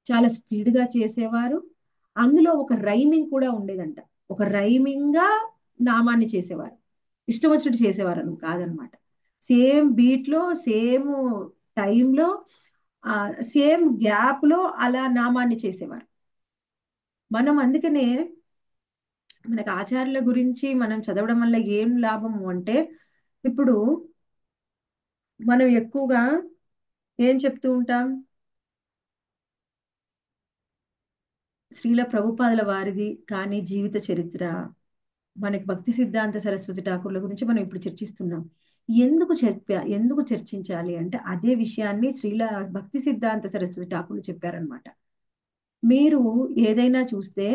చాలా స్పీడ్ గా చేసేవారు. అందులో ఒక రైమింగ్ కూడా ఉండేదంట. ఒక రైమింగ్ గా నామాన్ని చేసేవారు. ఇష్టం వచ్చినట్టు చేసేవారు కాదనమాట. సేమ్ బీట్ లో, సేమ్ టైం లో, సేమ్ గ్యాప్ లో అలా నామాన్ని చేసేవారు. మనం అందుకనే మనకు ఆచార్యుల గురించి మనం చదవడం వల్ల ఏం లాభము అంటే, ఇప్పుడు మనం ఎక్కువగా ఏం చెప్తూ ఉంటాం? శ్రీల ప్రభుపాదుల వారిది కానీ జీవిత చరిత్ర, మనకి భక్తి సిద్ధాంత సరస్వతి ఠాకూర్ల గురించి మనం ఇప్పుడు చర్చిస్తున్నాం. ఎందుకు చర్చించాలి అంటే అదే విషయాన్ని శ్రీల భక్తి సిద్ధాంత సరస్వతి ఠాకూర్లు చెప్పారనమాట. మీరు ఏదైనా చూస్తే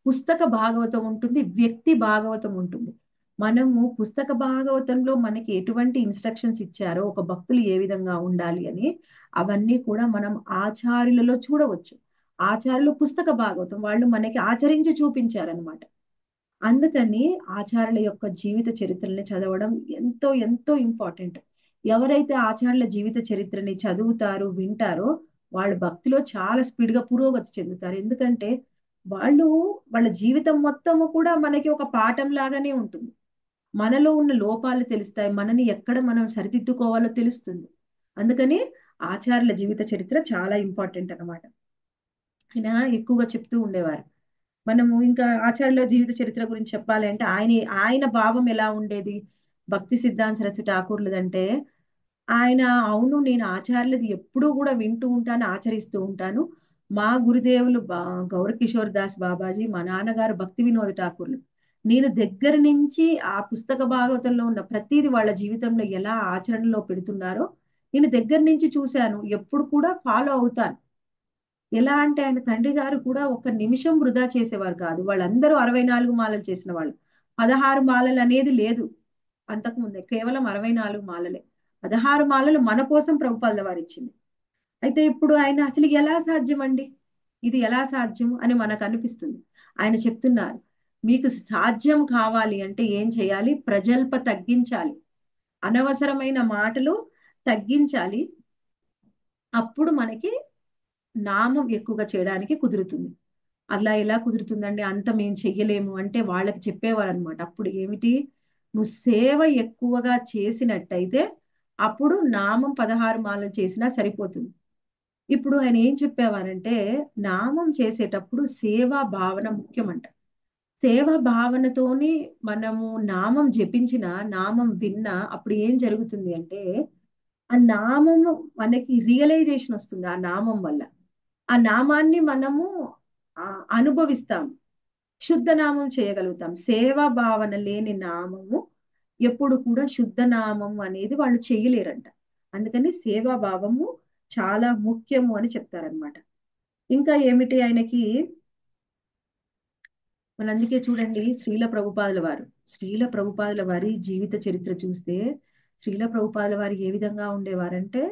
పుస్తక భాగవతం ఉంటుంది, వ్యక్తి భాగవతం ఉంటుంది. మనము పుస్తక భాగవతంలో మనకి ఎటువంటి ఇన్స్ట్రక్షన్స్ ఇచ్చారో, ఒక భక్తులు ఏ విధంగా ఉండాలి అని, అవన్నీ కూడా మనం ఆచార్యులలో చూడవచ్చు. ఆచార్యులు పుస్తక భాగవతం వాళ్ళు మనకి ఆచరించి చూపించారనమాట. అందుకని ఆచార్యుల యొక్క జీవిత చరిత్రని చదవడం ఎంతో ఎంతో ఇంపార్టెంట్. ఎవరైతే ఆచార్యుల జీవిత చరిత్రని చదువుతారు, వింటారో వాళ్ళ భక్తిలో చాలా స్పీడ్ గా పురోగతి చెందుతారు. ఎందుకంటే వాళ్ళు వాళ్ళ జీవితం మొత్తము కూడా మనకి ఒక పాఠం లాగానే ఉంటుంది. మనలో ఉన్న లోపాలు తెలుస్తాయి, మనని ఎక్కడ మనం సరిదిద్దుకోవాలో తెలుస్తుంది. అందుకని ఆచార్యుల జీవిత చరిత్ర చాలా ఇంపార్టెంట్ అన్నమాట. ఆయన ఎక్కువగా చెప్తూ ఉండేవారు. మనము ఇంకా ఆచార్యుల జీవిత చరిత్ర గురించి చెప్పాలి అంటే ఆయన భావం ఎలా ఉండేది భక్తి సిద్ధాంత సరస్వతి ఠాకూర్లదంటే, ఆయన అవును నేను ఆచార్యులది ఎప్పుడూ కూడా వింటూ ఉంటాను, ఆచరిస్తూ ఉంటాను. మా గురుదేవులు గౌరకిషోర్ దాస్ బాబాజీ, మా నాన్నగారు భక్తి వినోద్ ఠాకూర్లు. నేను దగ్గర నుంచి ఆ పుస్తక భాగవతంలో ఉన్న ప్రతిదీ వాళ్ళ జీవితంలో ఎలా ఆచరణలో పెడుతున్నారో నేను దగ్గర నుంచి చూశాను. ఎప్పుడు కూడా ఫాలో అవుతాను. ఎలా అంటే ఆయన తండ్రి గారు కూడా ఒక్క నిమిషం వృధా చేసేవారు కాదు. వాళ్ళందరూ 64 మాలలు చేసిన వాళ్ళు. 16 మాలలు అనేది లేదు అంతకుముందే. కేవలం 64 మాలలే. 16 మాలలు మన కోసం ప్రభుపాదుల వారు ఇచ్చింది. అయితే ఇప్పుడు ఆయన అసలు ఎలా సాధ్యం అండి? ఇది ఎలా సాధ్యం అని మనకు అనిపిస్తుంది. ఆయన చెప్తున్నారు, మీకు సాధ్యం కావాలి అంటే ఏం చేయాలి? ప్రజల్ప తగ్గించాలి. అనవసరమైన మాటలు తగ్గించాలి. అప్పుడు మనకి నామం ఎక్కువగా చేయడానికి కుదురుతుంది. అలా ఎలా కుదురుతుందండి? అంత మేము చెయ్యలేము అంటే వాళ్ళకి చెప్పేవారు అనమాట. అప్పుడు ఏమిటి? నువ్వు సేవ ఎక్కువగా చేసినట్టయితే అప్పుడు నామం 16 మాలలు చేసినా సరిపోతుంది. ఇప్పుడు ఆయన ఏం చెప్పేవారంటే, నామం చేసేటప్పుడు సేవా భావన ముఖ్యమంట. సేవా భావనతోని మనము నామం జపించిన, నామం విన్నా అప్పుడు ఏం జరుగుతుంది అంటే, ఆ నామము మనకి రియలైజేషన్ వస్తుంది ఆ నామం వల్ల. ఆ నామాన్ని మనము అనుభవిస్తాం. శుద్ధ నామం చేయగలుగుతాం. సేవా భావన లేని నామము ఎప్పుడు కూడా శుద్ధ నామం అనేది వాళ్ళు చేయలేరంట. అందుకని సేవా భావము చాలా ముఖ్యము అని చెప్తారనమాట. ఇంకా ఏమిటి ఆయనకి, అందుకే చూడండి శ్రీల ప్రభుపాదుల వారి జీవిత చరిత్ర చూస్తే, శ్రీల ప్రభుపాదుల వారు ఏ విధంగా ఉండేవారంటే,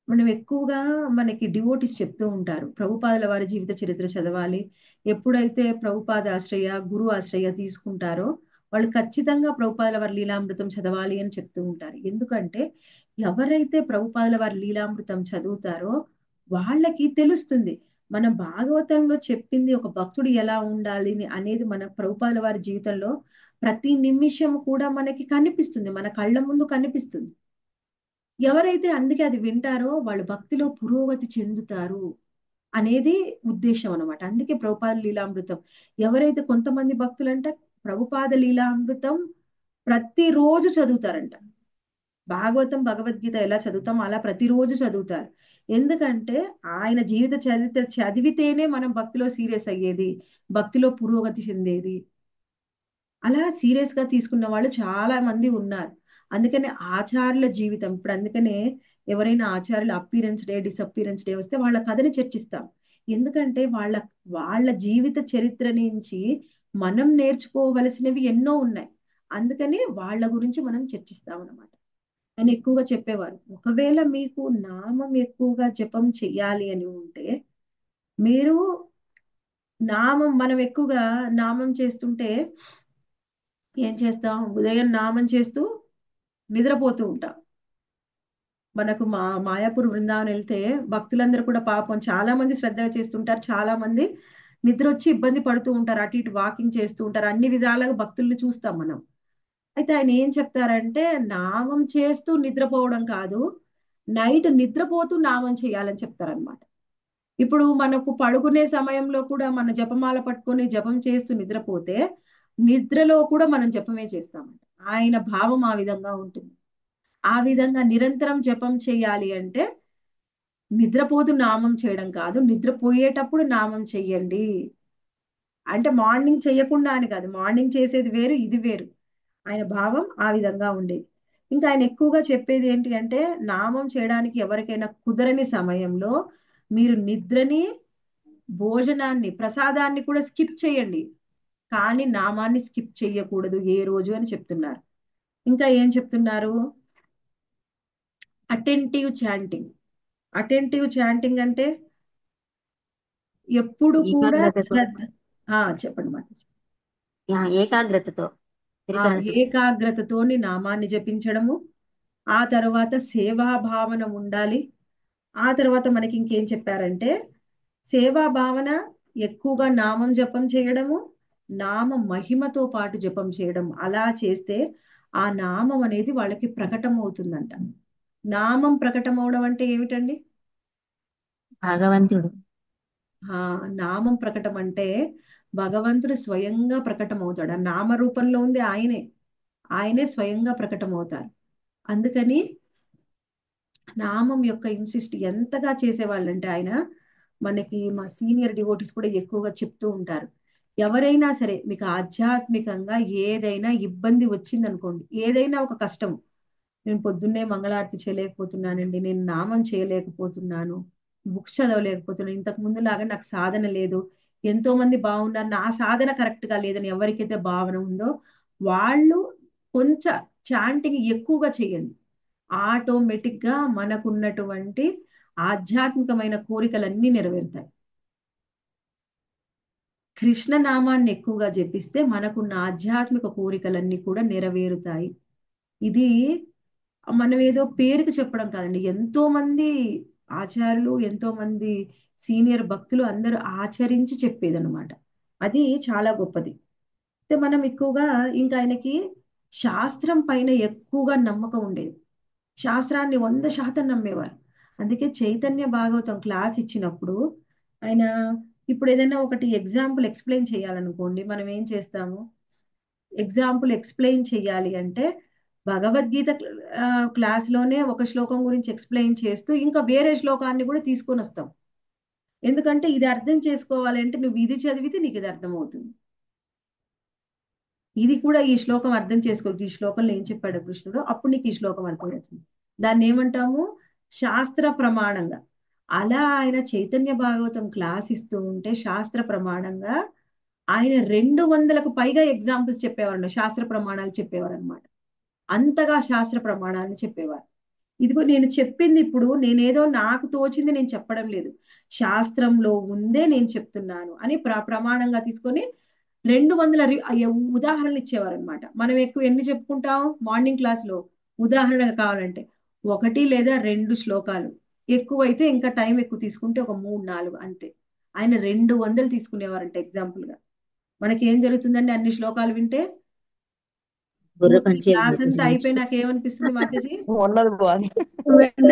మనం ఎక్కువగా మనకి డివోటీస్ చెప్తూ ఉంటారు ప్రభుపాదుల వారి జీవిత చరిత్ర చదవాలి. ఎప్పుడైతే ప్రభుపాద ఆశ్రయ, గురు ఆశ్రయ తీసుకుంటారో వాళ్ళు ఖచ్చితంగా ప్రభుపాదుల వారి లీలామృతం చదవాలి అని చెప్తూ ఉంటారు. ఎందుకంటే ఎవరైతే ప్రభుపాదుల వారి లీలామృతం చదువుతారో వాళ్ళకి తెలుస్తుంది మన భాగవతంలో చెప్పింది ఒక భక్తుడు ఎలా ఉండాలి అనేది మన ప్రభుపాదుల వారి జీవితంలో ప్రతి నిమిషం కూడా మనకి కనిపిస్తుంది, మన కళ్ళ ముందు కనిపిస్తుంది. ఎవరైతే అందుకే అది వింటారో వాళ్ళు భక్తిలో పురోగతి చెందుతారు అనేది ఉద్దేశం అనమాట. అందుకే ప్రభుపాద లీలామృతం ఎవరైతే కొంతమంది భక్తులంట ప్రభుపాద లీలామృతం ప్రతిరోజు చదువుతారంట. భాగవతం భగవద్గీత ఎలా చదువుతాం అలా ప్రతిరోజు చదువుతారు. ఎందుకంటే ఆయన జీవిత చరిత్ర చదివితేనే మనం భక్తిలో సీరియస్ అయ్యేది, భక్తిలో పురోగతి చెందేది. అలా సీరియస్ గా తీసుకున్న వాళ్ళు చాలా మంది ఉన్నారు. అందుకనే ఆచార్యుల జీవితం ఇప్పుడు అందుకనే ఎవరైనా ఆచార్యుల అప్పీరెన్స్ డే, డిసప్పీరెన్స్ డే వస్తే వాళ్ళ కథని చర్చిస్తాం. ఎందుకంటే వాళ్ళ జీవిత చరిత్ర నుంచి మనం నేర్చుకోవలసినవి ఎన్నో ఉన్నాయి. అందుకని వాళ్ళ గురించి మనం చర్చిస్తాం అన్నమాట. ఆయన ఎక్కువగా చెప్పేవారు, ఒకవేళ మీకు నామం ఎక్కువగా జపం చెయ్యాలి అని ఉంటే మీరు మనం ఎక్కువగా నామం చేస్తుంటే ఏం చేస్తాం? ఉదయం నామం చేస్తూ నిద్రపోతూ ఉంటాం. మనకు మాయాపూర్ బృందావనం వెళ్తే భక్తులందరూ కూడా పాపం చాలా మంది శ్రద్ధగా చేస్తుంటారు, చాలా మంది నిద్ర వచ్చి ఇబ్బంది పడుతూ ఉంటారు, అటు ఇటు వాకింగ్ చేస్తూ ఉంటారు, అన్ని విధాలుగా భక్తుల్ని చూస్తాం మనం. అయితే ఆయన ఏం చెప్తారంటే నామం చేస్తూ నిద్రపోవడం కాదు, నైట్ నిద్రపోతూ నామం చేయాలని చెప్తారనమాట. ఇప్పుడు మనకు పడుకునే సమయంలో కూడా మన జపమాల పట్టుకొని జపం చేస్తూ నిద్రపోతే నిద్రలో కూడా మనం జపమే చేస్తామంట. ఆయన భావం ఆ విధంగా ఉంటుంది. ఆ విధంగా నిరంతరం జపం చేయాలి అంటే నిద్రపోతూ నామం చేయడం కాదు, నిద్రపోయేటప్పుడు నామం చెయ్యండి. అంటే మార్నింగ్ చేయకుండా అని కాదు, మార్నింగ్ చేసేది వేరు, ఇది వేరు. ఆయన భావం ఆ విధంగా ఉండేది. ఇంకా ఆయన ఎక్కువగా చెప్పేది ఏంటి అంటే నామం చేయడానికి ఎవరికైనా కుదరని సమయంలో మీరు నిద్రని, భోజనాన్ని, ప్రసాదాన్ని కూడా స్కిప్ చేయండి, కానీ నామాన్ని స్కిప్ చేయకూడదు ఏ రోజు అని చెప్తున్నారు. ఇంకా ఏం చెప్తున్నారు? Attentive chanting. అటెంటివ్ చాంటింగ్ అంటే ఎప్పుడు కూడా ఏకాగ్రతతో శ్రద్ధ. చెప్పండి మాతాజీ. ఏకాగ్రతతో త్రికరణ శుద్ధి. ఏకాగ్రతతోని నామాన్ని జపించడము, ఆ తర్వాత సేవా భావన ఉండాలి. ఆ తర్వాత మనకి ఇంకేం చెప్పారంటే సేవా భావన, ఎక్కువగా నామం జపం చేయడము, నామ మహిమతో పాటు జపం చేయడం. అలా చేస్తే ఆ నామం అనేది వాళ్ళకి ప్రకటం అవుతుందంట. నామం ప్రకటం అవడం అంటే ఏమిటండి? భగవంతుడు ఆ నామం ప్రకటం అంటే భగవంతుడు స్వయంగా ప్రకటం అవుతాడు. ఆ నామ రూపంలో ఉంది ఆయనే, ఆయనే స్వయంగా ప్రకటం అవుతారు. అందుకని నామం యొక్క ఇన్సిస్ట్ ఎంతగా చేసేవాళ్ళంటే ఆయన, మనకి మా సీనియర్ డివోటీస్ కూడా ఎక్కువగా చెప్తూ ఉంటారు, ఎవరైనా సరే మీకు ఆధ్యాత్మికంగా ఏదైనా ఇబ్బంది వచ్చిందనుకోండి, ఏదైనా ఒక కష్టం, నేను పొద్దున్నే మంగళారతి చేయలేకపోతున్నానండి, నేను నామం చేయలేకపోతున్నాను, బుక్స్ చదవలేకపోతున్నాను, ఇంతకు ముందు లాగా నాకు సాధన లేదు, ఎంతో మంది బాగున్నారు, నా సాధన కరెక్ట్ గా లేదని ఎవరికైతే భావన ఉందో వాళ్ళు కొంచెం చాంటింగ్ ఎక్కువగా చేయండి, ఆటోమేటిక్ గా మనకున్నటువంటి ఆధ్యాత్మికమైన కోరికలన్నీ నెరవేరుతాయి. కృష్ణ నామాన్ని ఎక్కువగా జపిస్తే మనకున్న ఆధ్యాత్మిక కోరికలన్నీ కూడా నెరవేరుతాయి. ఇది మనం ఏదో పేరుకు చెప్పడం కాదండి, ఎంతో మంది ఆచార్యులు, ఎంతో మంది సీనియర్ భక్తులు అందరూ ఆచరించి చెప్పేదన్నమాట. అది చాలా గొప్పది. అయితే మనం ఎక్కువగా ఇంకా ఆయనకి శాస్త్రం పైన ఎక్కువగా నమ్మకం ఉండేది, శాస్త్రాన్ని 100% నమ్మేవారు. అందుకే చైతన్య భాగవతం క్లాస్ ఇచ్చినప్పుడు ఆయన, ఇప్పుడు ఏదైనా ఒకటి ఎగ్జాంపుల్ ఎక్స్ప్లెయిన్ చేయాలనుకోండి, మనం ఏం చేస్తాము? ఎగ్జాంపుల్ ఎక్స్ప్లెయిన్ చేయాలి అంటే భగవద్గీత క్లాస్ లోనే ఒక శ్లోకం గురించి ఎక్స్ప్లెయిన్ చేస్తూ ఇంకా వేరే శ్లోకాన్ని కూడా తీసుకొని వస్తాం. ఎందుకంటే ఇది అర్థం చేసుకోవాలి అంటే నువ్వు ఇది చదివితే నీకు ఇది అర్థం అవుతుంది, ఇది కూడా ఈ శ్లోకం అర్థం చేసుకోవచ్చు, ఈ శ్లోకంలో ఏం చెప్పాడు కృష్ణుడు, అప్పుడు నీకు ఈ శ్లోకం అర్థమవుతుంది. దాన్ని ఏమంటాము? శాస్త్ర ప్రమాణంగా. అలా ఆయన చైతన్య భాగవతం క్లాస్ ఇస్తూ ఉంటే శాస్త్ర ప్రమాణంగా ఆయన 200కు పైగా ఎగ్జాంపుల్స్ చెప్పేవారు, శాస్త్ర ప్రమాణాలు చెప్పేవారు అనమాట. అంతగా శాస్త్ర ప్రమాణాలను చెప్పేవారు. ఇదిగో నేను చెప్పింది ఇప్పుడు నేనేదో నాకు తోచింది నేను చెప్పడం లేదు, శాస్త్రంలో ఉందే నేను చెప్తున్నాను అని ప్రమాణంగా తీసుకొని 200 ఉదాహరణలు ఇచ్చేవారు అనమాట. మనం ఎక్కువ ఎన్ని చెప్పుకుంటాం మార్నింగ్ క్లాస్ లో? ఉదాహరణగా కావాలంటే 1 లేదా 2 శ్లోకాలు, ఎక్కువైతే ఇంకా టైం ఎక్కువ తీసుకుంటే ఒక 3-4 అంతే. ఆయన 200 తీసుకునేవారంట ఎగ్జాంపుల్ గా. మనకి ఏం జరుగుతుందండి అన్ని శ్లోకాలు వింటే? బుర్ర పూర్తి క్లాస్ పనిచేయదు అంతా అయిపోయి నాకు ఏమనిపిస్తుంది మాతాజీ? ఉన్నది బాగుంది.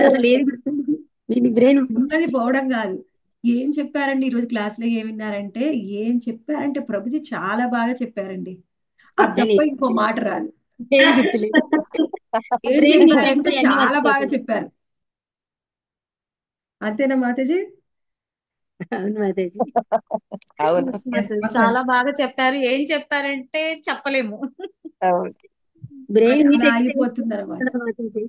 అసలు ఏది గుర్తుంది? నేను బ్రెయిన్ ఉన్నది పోవడం కాదు, ఏం చెప్పారండి ఈ రోజు క్లాస్ లో, ఏం విన్నారంటే ఏం చెప్పారంటే ప్రభుజీ చాలా బాగా చెప్పారండి, అది తప్ప ఇంకో మాట రాదు. ఏది గుర్తులేదు. ఏం బ్రెయిన్ నిండిపోయి చెప్పారంటే అన్ని చాలా బాగా మర్చిపోతుంది. చెప్పారు. అంతేనా మాతాజీ? అవును మాతాజీ. అవును Yes, అసలు మాతాజీ. చాలా బాగా చెప్పారు. ఏం చెప్పారంటే చెప్పలేము. అవును. బ్రెయిన్ అలా హీట్ అయిపోతుంది అనమాట. మాతాజీ.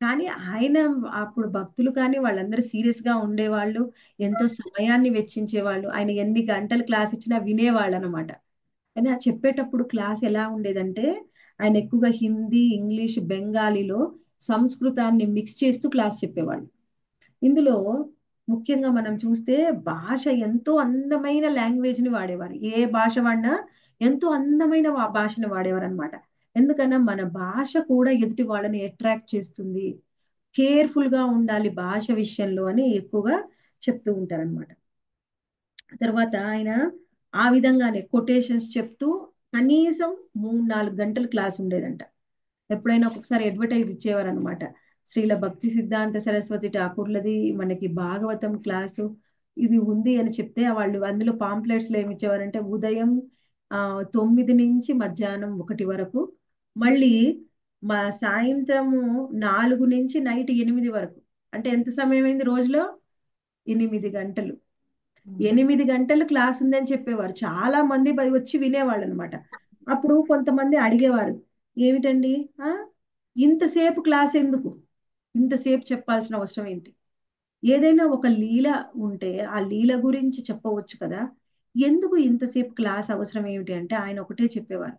కానీ ఆయన అప్పుడు భక్తులు కానీ వాళ్ళందరూ సీరియస్ గా ఉండేవాళ్ళు, ఎంతో సమయాన్ని వెచ్చించేవాళ్ళు, ఆయన ఎన్ని గంటలు క్లాస్ ఇచ్చినా వినేవాళ్ళు అనమాట. కానీ ఆ చెప్పేటప్పుడు క్లాస్ ఎలా ఉండేదంటే ఆయన ఎక్కువగా హిందీ, ఇంగ్లీష్, బెంగాలీలో సంస్కృతాన్ని మిక్స్ చేస్తూ క్లాస్ చెప్పేవాళ్ళు. ఇందులో ముఖ్యంగా మనం చూస్తే భాష ఎంతో అందమైన లాంగ్వేజ్ ని వాడేవారు, ఏ భాష వాడినా ఎంతో అందమైన భాషను వాడేవారు అనమాట. ఎందుకన్నా మన భాష కూడా ఎదుటి వాళ్ళని అట్రాక్ట్ చేస్తుంది. కేర్ఫుల్ గా ఉండాలి భాష విషయంలో అని ఎక్కువగా చెప్తూ ఉంటారనమాట. తర్వాత ఆయన ఆ విధంగానే కొటేషన్స్ చెప్తూ కనీసం 3-4 గంటలు క్లాస్ ఉండేదంట. ఎప్పుడైనా ఒక్కొక్కసారి అడ్వర్టైజ్ ఇచ్చేవారు అనమాట. శ్రీల భక్తి సిద్ధాంత సరస్వతి ఠాకూర్లది మనకి భాగవతం క్లాసు ఇది ఉంది అని చెప్తే వాళ్ళు అందులో పాంప్లెట్స్ లో ఏమి ఇచ్చేవారంటే ఉదయం 9 నుంచి మధ్యాహ్నం 1 వరకు, మళ్ళీ మా సాయంత్రము 4 నుంచి నైట్ 8 వరకు. అంటే ఎంత సమయం అయింది రోజులో? 8 గంటలు. 8 గంటలు క్లాస్ ఉందని చెప్పేవారు. చాలా మంది వచ్చి వినేవాళ్ళు అనమాట. అప్పుడు కొంతమంది అడిగేవారు, ఏమిటండి ఇంతసేపు క్లాస్ ఎందుకు, ఇంతసేపు చెప్పాల్సిన అవసరం ఏంటి? ఏదైనా ఒక లీల ఉంటే ఆ లీల గురించి చెప్పవచ్చు కదా, ఎందుకు ఇంతసేపు క్లాస్ అవసరం ఏమిటి అంటే ఆయన ఒకటే చెప్పేవారు.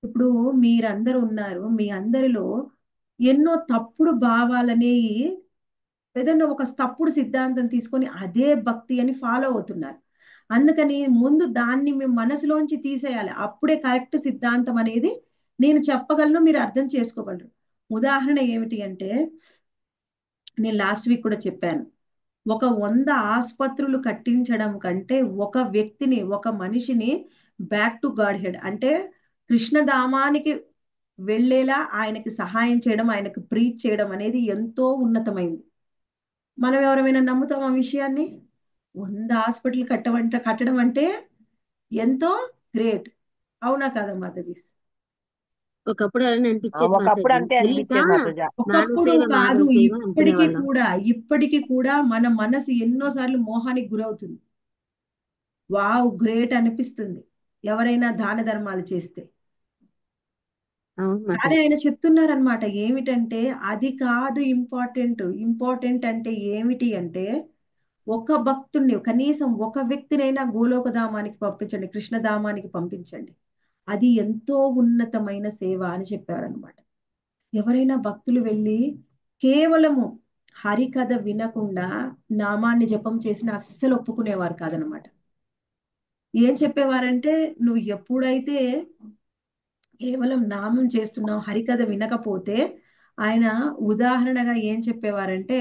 ఇప్పుడు మీరందరూ ఉన్నారు, మీ అందరిలో ఎన్నో తప్పుడు భావాలనేవి ఏదైనా ఒక తప్పుడు సిద్ధాంతం తీసుకొని అదే భక్తి అని ఫాలో అవుతున్నారు. అందుకని ముందు దాన్ని మీ మనసులోంచి తీసేయాలి. అప్పుడే కరెక్ట్ సిద్ధాంతం అనేది నేను చెప్పగలను, మీరు అర్థం చేసుకోగలరు. ఉదాహరణ ఏమిటి అంటే, నేను లాస్ట్ వీక్ కూడా చెప్పాను, ఒక 100 ఆసుపత్రులు కట్టించడం కంటే ఒక వ్యక్తిని, ఒక మనిషిని బ్యాక్ టు గాడ్ హెడ్ అంటే కృష్ణధామానికి వెళ్ళేలా ఆయనకి సహాయం చేయడం, ఆయనకి ప్రీచ్ చేయడం అనేది ఎంతో ఉన్నతమైంది. మనం ఎవరైనా నమ్ముతాం ఆ విషయాన్ని? 100 హాస్పిటల్ కట్టడం అంటే ఎంతో గ్రేట్. అవునా కాదా మాతాజీ? ఒకప్పుడు అలానే అనిపించేది ఒకప్పుడు మాతాజీ. అంతే తెలియక అనిపించేది మాతాజీ. ఒకప్పుడు మానవ కాదు, సేవ అనుకునే వాళ్ళం. ఇప్పటికీ కూడా మన మనసు ఎన్నోసార్లు మోహానికి గురవుతుంది. వావ్ గ్రేట్ అనిపిస్తుంది ఎవరైనా దాన ధర్మాలు చేస్తే. అవును కానీ మాతాజీ. ఆయన చెప్తున్నారనమాట ఏమిటంటే, అది కాదు ఇంపార్టెంట్. ఇంపార్టెంట్ అంటే ఏమిటి అంటే, ఒక భక్తుణ్ణి కనీసం ఒక వ్యక్తినైనా గోలోకధామానికి పంపించండి, కృష్ణధామానికి పంపించండి. అది ఎంతో ఉన్నతమైన సేవ అని చెప్పారనమాట. ఎవరైనా భక్తులు వెళ్ళి కేవలము హరికథ వినకుండా నామాన్ని జపం చేసిన అస్సలు ఒప్పుకునేవారు కాదనమాట. ఏం చెప్పేవారంటే, నువ్వు ఎప్పుడైతే కేవలం నామం చేస్తున్నావు, హరికథ వినకపోతే, ఆయన ఉదాహరణగా ఏం చెప్పేవారంటే,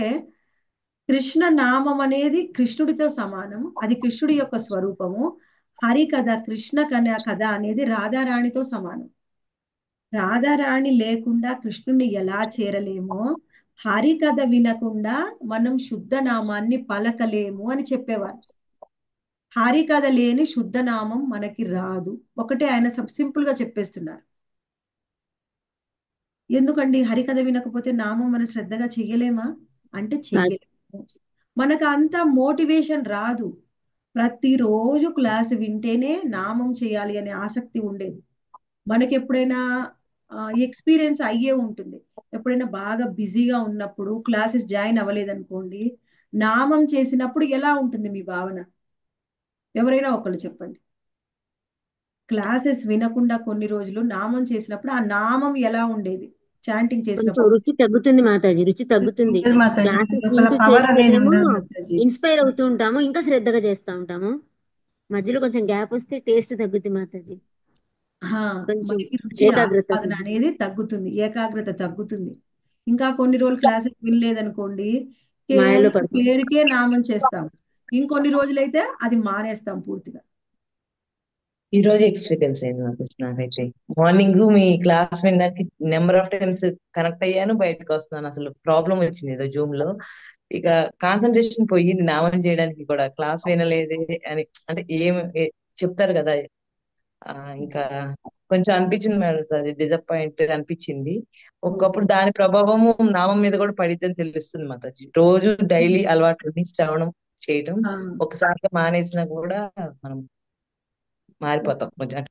కృష్ణ నామం అనేది కృష్ణుడితో సమానం, అది కృష్ణుడి యొక్క స్వరూపము. హరికథ కృష్ణ కథ అనేది రాధారాణితో సమానం. రాధారాణి లేకుండా కృష్ణుణ్ణి ఎలా చేరలేమో, హరికథ వినకుండా మనం శుద్ధ నామాన్ని పలకలేము అని చెప్పేవారు. హరికథ లేని శుద్ధ నామం మనకి రాదు. ఒకటే ఆయన సింపుల్ గా చెప్పేస్తున్నారు. ఎందుకండి హరికథ వినకపోతే నామం మనం శ్రద్ధగా చెయ్యలేమా అంటే చెయ్యలేము. మనకు అంత మోటివేషన్ రాదు. ప్రతిరోజు క్లాస్ వింటేనే నామం చేయాలి అనే ఆసక్తి ఉండేది. మనకి ఎప్పుడైనా ఎక్స్పీరియన్స్ అయ్యే ఉంటుంది. ఎప్పుడైనా బాగా బిజీగా ఉన్నప్పుడు క్లాసెస్ జాయిన్ అవ్వలేదనుకోండి, నామం చేసినప్పుడు ఎలా ఉంటుంది మీ భావన? ఎవరైనా ఒకళ్ళు చెప్పండి. క్లాసెస్ వినకుండా కొన్ని రోజులు నామం చేసినప్పుడు ఆ నామం ఎలా ఉండేది? చాంటింగ్ కొంచెం చేసినప్పుడు రుచి తగ్గుతుంది మాతాజీ, రుచి తగ్గుతుంది. లేదు మాతాజీ, క్లాసెస్ లోపల వింటూ పవర్ అనేది చేస్తేనేమో ఉండదు మాతాజీ. ఇన్స్పైర్ అవుతూ ఉంటాము, ఇంకా శ్రద్ధగా చేస్తూ ఉంటాము. మధ్యలో కొంచెం గ్యాప్ వస్తే టేస్ట్ తగ్గుతుంది మాతాజీ. కొంచెం మనకి రుచి ఏకాగ్రత ఆస్వాదన అనేది తగ్గుతుంది, ఏకాగ్రత తగ్గుతుంది. ఇంకా కొన్ని రోజులు క్లాసెస్ వినలేదనుకోండి, మాయలో కేవలం పడతాం. పేరుకే నామం చేస్తాం. ఇంకొన్ని రోజులైతే అది మానేస్తాం పూర్తిగా. ఈ రోజు ఎక్స్పీరియన్స్ అయింది నాకైతే. మార్నింగ్ మీ క్లాస్ వినడానికి నెంబర్ ఆఫ్ టైమ్స్ కనెక్ట్ అయ్యాను, బయటకు వస్తున్నాను. అసలు ప్రాబ్లం వచ్చింది ఏదో జూమ్ లో. ఇక కాన్సన్ట్రేషన్ పోయింది నామం చేయడానికి కూడా. క్లాస్ వినలేదే అని అంటే చెప్తారు కదా. ఇంకా కొంచెం అనిపించింది మేడం, అది డిసప్పాయింట్ అనిపించింది. ఒకప్పుడు దాని ప్రభావము నామం మీద కూడా పడిద్దని తెలుస్తుంది మాతాజీ. రోజు డైలీ అలవాటు శ్రవణం చేయటం, ఒకసారిగా మానేసినా కూడా మనం మారిపోతాం కొంచెం.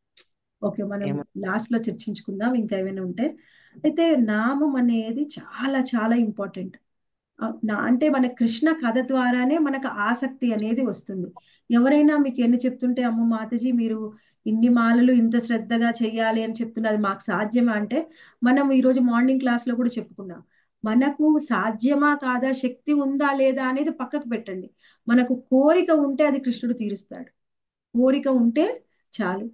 ఓకే, మనం లాస్ట్ లో చర్చించుకుందాం ఇంకా ఏమైనా ఉంటే. అయితే నామం అనేది చాలా చాలా ఇంపార్టెంట్. అంటే మన కృష్ణ కథ ద్వారానే మనకు ఆసక్తి అనేది వస్తుంది. ఎవరైనా మీకు ఎన్ని చెప్తుంటే, అమ్మ మాతాజీ మీరు ఇన్ని మాలలు ఇంత శ్రద్ధగా చెయ్యాలి అని చెప్తున్నది మాకు సాధ్యమా అంటే, మనం ఈరోజు మార్నింగ్ క్లాస్ లో కూడా చెప్పుకున్నాం, మనకు సాధ్యమా కాదా, శక్తి ఉందా లేదా అనేది పక్కకు పెట్టండి. మనకు కోరిక ఉంటే అది కృష్ణుడు తీరుస్తాడు. కోరిక ఉంటే చాలు.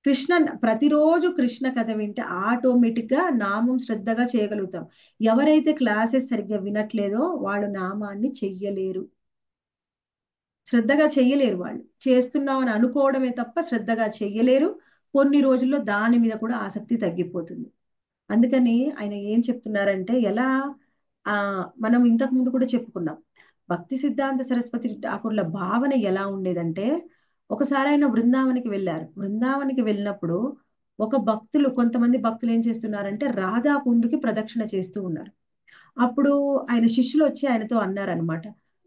కృష్ణ ప్రతిరోజు కృష్ణ కథ వింటే ఆటోమేటిక్ గా నామం శ్రద్ధగా చేయగలుగుతాం. ఎవరైతే క్లాసెస్ సరిగ్గా వినట్లేదో వాళ్ళు నామాన్ని చెయ్యలేరు, శ్రద్ధగా చెయ్యలేరు. వాళ్ళు చేస్తున్నాం అని అనుకోవడమే తప్ప శ్రద్ధగా చెయ్యలేరు. కొన్ని రోజుల్లో దాని మీద కూడా ఆసక్తి తగ్గిపోతుంది. అందుకని ఆయన ఏం చెప్తున్నారంటే ఎలా ఆ మనం ఇంతకు ముందు కూడా చెప్పుకున్నాం, భక్తి సిద్ధాంత సరస్వతి ఠాకూర్ల భావన ఎలా ఉండేదంటే, ఒకసారి ఆయన బృందావనికి వెళ్ళారు. బృందావనికి వెళ్ళినప్పుడు కొంతమంది భక్తులు ఏం చేస్తున్నారంటే రాధాకుండుకి ప్రదక్షిణ చేస్తూ ఉన్నారు. అప్పుడు ఆయన శిష్యులు వచ్చి ఆయనతో అన్నారనమాట,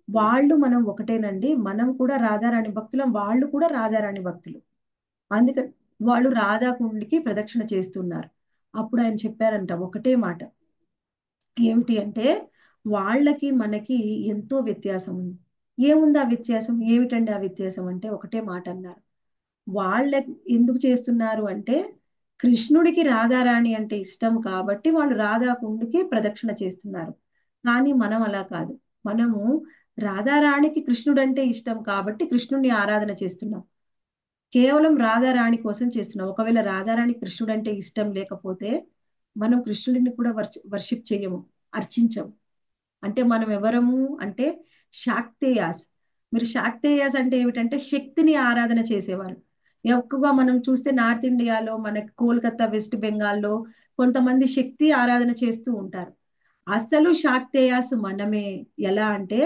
వాళ్ళు మనం ఒకటేనండి, మనం కూడా రాధారాణి భక్తులం, వాళ్ళు కూడా రాధారాణి భక్తులు, అందుకని వాళ్ళు రాధాకుండికి ప్రదక్షిణ చేస్తున్నారు. అప్పుడు ఆయన చెప్పారంట ఒకటే మాట, ఏమిటి అంటే వాళ్ళకి మనకి ఎంతో వ్యత్యాసం ఉంది. ఏముంది ఆ వ్యత్యాసం, ఏమిటండి ఆ వ్యత్యాసం అంటే ఒకటే మాట అన్నారు, వాళ్ళ ఎందుకు చేస్తున్నారు అంటే కృష్ణుడికి రాధారాణి అంటే ఇష్టం కాబట్టి వాళ్ళు రాధాకుండికి ప్రదక్షిణ చేస్తున్నారు. కానీ మనం అలా కాదు, మనము రాధారాణికి కృష్ణుడు అంటే ఇష్టం కాబట్టి కృష్ణుడిని ఆరాధన చేస్తున్నాం, కేవలం రాధారాణి కోసం చేస్తున్నాం. ఒకవేళ రాధారాణి కృష్ణుడు అంటే ఇష్టం లేకపోతే మనం కృష్ణుడిని కూడా వర్షిప్ చేయము, అర్చించము. అంటే మనం ఎవరము అంటే శాక్తేయాస్. మీరు శాక్తేయాస్ అంటే ఏమిటంటే శక్తిని ఆరాధన చేసేవారు. ఎక్కువగా మనం చూస్తే నార్త్ ఇండియాలో, మనకి కోల్కతా, వెస్ట్ బెంగాల్లో కొంతమంది శక్తి ఆరాధన చేస్తూ ఉంటారు. అసలు శాక్తేయాస్ మనమే. ఎలా అంటే